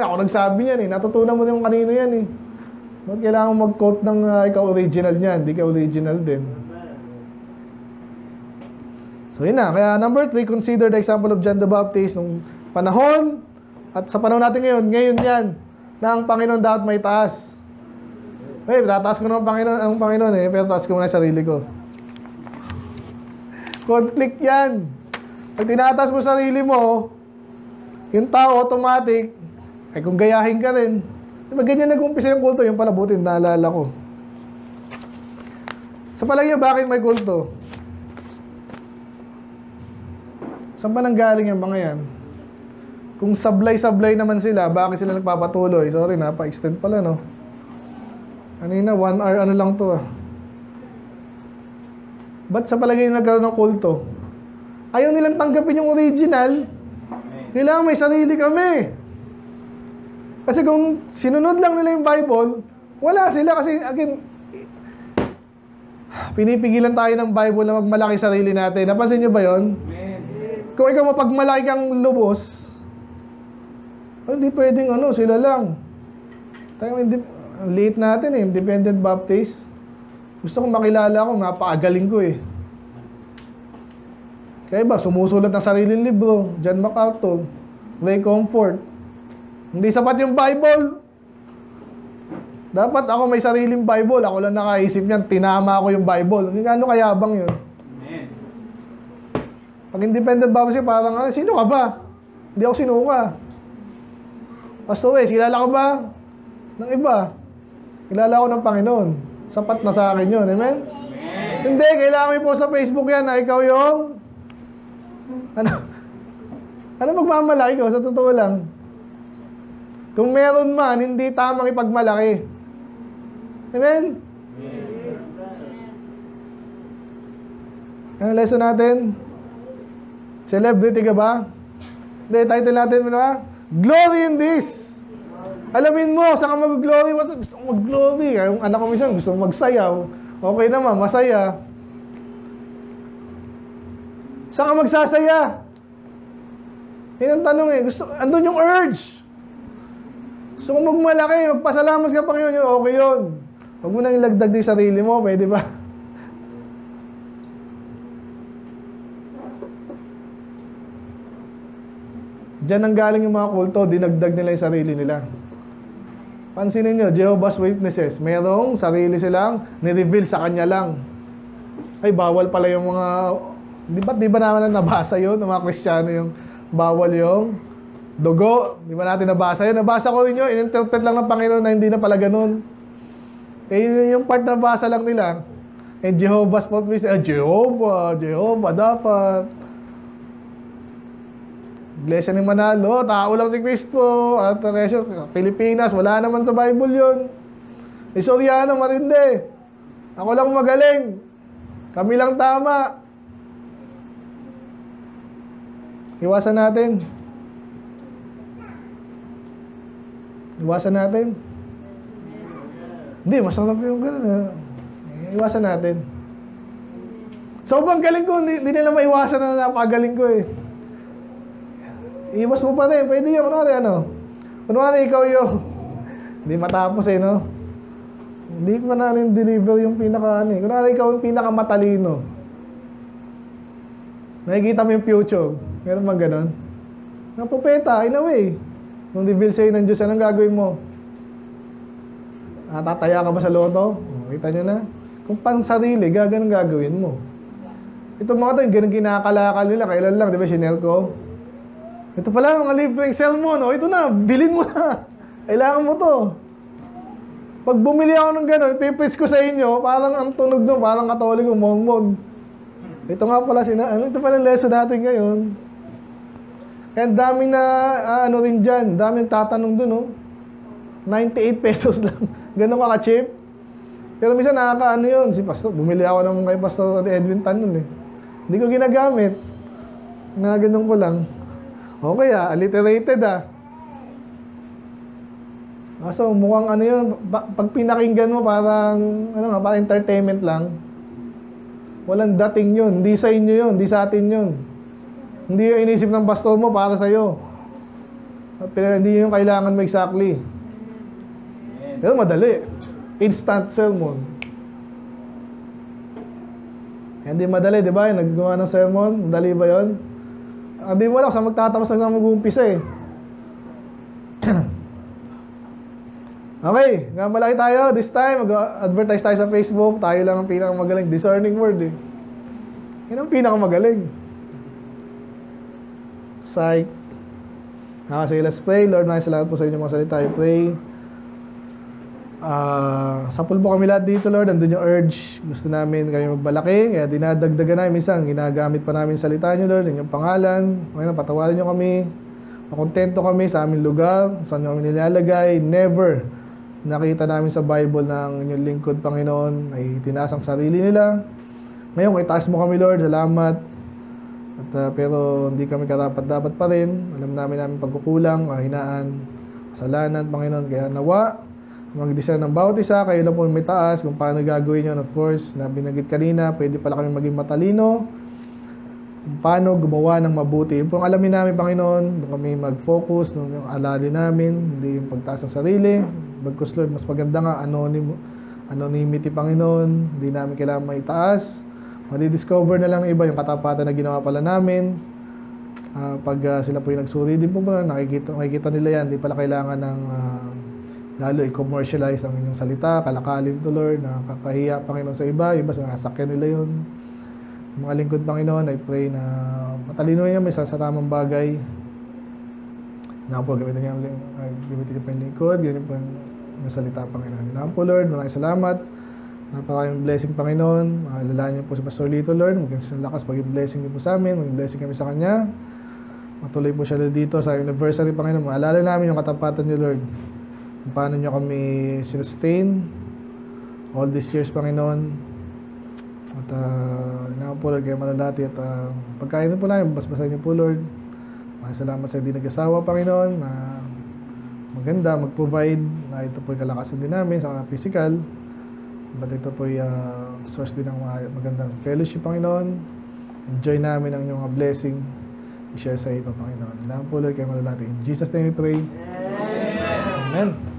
ako nagsabi niyan eh. Natutunan mo din kung kanino yan eh. Ba't kailangan mag-quote ng ikaw original niyan? Hindi ka original din. So yun na. Kaya number 3, consider the example of John the Baptist nung panahon at sa panahon natin ngayon yan, na ang Panginoon dapat may taas. Tataas ko ng ang Panginoon eh, pero taas ko muna sarili ko. Conflict yan. Pag tinataas mo sarili mo, yung tao automatic, ay kung gayahin ka rin. Diba ganyan nag-umpisa yung kulto, yung pala buti, naalala ko. Sa palagay bakit may kulto? Saan pa nanggaling yung mga yan? Kung sablay-sablay naman sila, bakit sila nagpapatuloy? Sorry, napa-extend pala, no? Kanina, 1 hour, ano lang to, ah. Ba't sa palagay nagkaroon ng kulto? Ayaw nilang tanggapin yung original. Kailangan may sarili kami. Kasi kung sinunod lang nila yung Bible, wala sila kasi, again, pinipigilan tayo ng Bible na magmalaki sarili natin. Napansin nyo ba yun? Kung ikaw mapagmalaki kang lubos, hindi pwedeng sila lang. Tayo, late natin eh, Independent Baptist. Gusto kong makilala ko, napakagaling ko eh. Kaya ba, sumusulat ng sariling libro, John MacArthur, Ray Comfort. Hindi sapat yung Bible. Dapat ako may sariling Bible. Ako lang nakaisip niyan, tinama ako yung Bible. Ano kayabang yun? Amen. Pag independent Bible siya, parang, sino ka ba? Hindi ako sinuka. Pastor, kilala ka ba ng iba? Kilala ko ng Panginoon. Sapat na sa akin yun. Amen? Hindi, kailangan mo po sa Facebook yan na ikaw yung... Ano pagmamalaki ko? Sa totoo lang. Kung meron man, hindi tamang ipagmalaki. Amen? Ano lesson natin? Celebrity ka ba? Hindi, title natin mo na. Glory in this! Alamin mo, saan ka mag-glory? Gusto mo mag-glory. Yung anak ko minsan, gusto mo magsayaw. Okay naman, masaya. Saan ka magsasaya? Yan ang tanong eh. Andun yung urge. Gusto mo magmalaki, magpasalamat ka Panginoon, yun, okay yun. Huwag mo nang ilagdag din sarili mo, pwede ba? Diyan ang galing yung mga kulto, dinagdag nila yung sarili nila. Pansinin nyo, Jehovah's Witnesses, merong sarili silang ni-reveal sa kanya lang. Ay, bawal pala yung mga... Di ba naman nabasa yun, ng mga Kristiyano yung bawal yung dugo? Di ba natin nabasa yun? Nabasa ko rin yun, in-interpret lang ng Panginoon na hindi na pala ganun. Eh, yung part na nabasa lang nila, eh, Jehovah's Witnesses, Jehovah, dapat. Iglesia ni Manalo, tao lang si Kristo. At Pilipinas, wala naman sa Bible yun. Soriano, matindi. Ako lang magaling. Kami lang tama. Iwasan natin. Iwasan natin. Hindi, masarap yung gano'n. Iwasan natin. Sobrang galing ko, hindi nila maiwasan na napagaling ko eh. Iwas mo pa rin. Pwede yung, kunwari ikaw yung, hindi matapos eh, no? Hindi pa na rin deliver yung kunwari ikaw yung pinakamatalino. Nakikita mo yung future. Meron bang ganon? Napupeta, in a way. Kung reveal sa'yo ng Diyos, anong gagawin mo? Tataya ka ba sa loto? Kita nyo na. Kung pang sarili, ganun gagawin mo. Ito mga to, yung ganun kinakalakal nila. Kailan lang, di ba, sinel ko? Ito pala, mga libreng sermon. Ito na, bilhin mo na. Kailangan mo to. Pag bumili ako ng gano'n, pipreach ko sa inyo, parang ang tunog no, parang Katoliko, Mormon. Ito nga pala, ito pala lesson natin ngayon. Kaya dami na, rin dyan, dami nagtatanong dun, 98 pesos lang. Ganun ka-cheap. Pero minsan nakakaano yun, si Pastor, bumili ako ng kay Pastor Edwin Tan nun eh. Hindi ko ginagamit. Ganun ko lang. Okay alliterated So mukhang yun, pag pinakinggan mo parang, parang entertainment lang. Walang dating yun, hindi sa inyo yun, hindi sa atin yun. Hindi yung inisip ng pastor mo para sa'yo. Pero hindi yung kailangan mo exactly. Pero madali. Instant sermon. Hindi madali, di ba? Yung naggawa ng sermon, madali ba yun? Hindi mo lang, sa magtatapos na mag-uumpisa eh. Okay, nga malaki tayo this time. Mag-advertise tayo sa Facebook. Tayo lang ang pinakamagaling. Discerning word eh. Yan ang pinakamagaling. Psych. Sige, let's pray. Lord, maraming salamat po sa inyong mga salita. I pray. Sapul po kami lahat dito, Lord. Andun yung urge. Gusto namin kayo magbalaki. Kaya dinadagdagan namin. Minsan, ginagamit pa namin salita nyo, Lord. Yung pangalan. Ngayon, patawarin nyo kami. Makontento kami sa aming lugar. Saan nyo kami nilalagay. Never nakita namin sa Bible ng inyong lingkod, Panginoon, ay tinaas ang sarili nila. Ngayon, kay taas mo kami, Lord. Salamat. Pero hindi kami karapat-dapat pa rin. Alam namin pagkukulang, kahinaan, kasalanan, Panginoon. Kaya nawa, mag-design ng bawat isa, kayo lang po may taas, kung paano gagawin yun. Of course, na binanggit kanina, pwede pala kami maging matalino, kung paano gumawa ng mabuti. Yung pong alamin namin, Panginoon, doon kami mag-focus, yung alali namin, hindi yung pagtaas ng sarili. Bagkus, Lord, mas maganda nga, anonymity, Panginoon. Hindi namin kailangan maitaas. Madi-discover na lang ng iba yung katapatan na ginawa pala namin. Pag sila po yung nagsuri din po pala, nakikita nila yan. Hindi pala kailangan ng lalo i-commercialize ang inyong salita, kalakalin to Lord, nakakahiya, Panginoon, sa iba. Iba, sinasakyan nila yun. Mga lingkod, Panginoon, I pray na matalino niya may sa tamang bagay. Na po, gamitin niyo pa yung lingkod, ganyan po yung salita, Panginoon. Kailangan po, Lord, maraming salamat. Napakaraming blessing, Panginoon. Alalahan niyo po si Pastor Lito, Lord. Maging sa lakas, maging blessing niyo po sa amin. Maging blessing kami sa Kanya. Matuloy po siya dito sa anniversary, Panginoon. Maalala namin yung katapatan niyo, Lord. Kung paano niyo kami sinustain all these years, Panginoon. At kailangan po, Lord, kayo manalati. At pagkain po namin, basbasan niyo po, Lord. Salamat sa hindi nag-asawa, Panginoon, na maganda, mag-provide, na ito po yung kalakasan din namin sa physical. But ito po yung source din ng magandang fellowship, Panginoon. Enjoy namin ang inyong blessing. I-share sa iba, Panginoon. Kailangan po, Lord, kayo malalati. In Jesus' name we pray. Amen.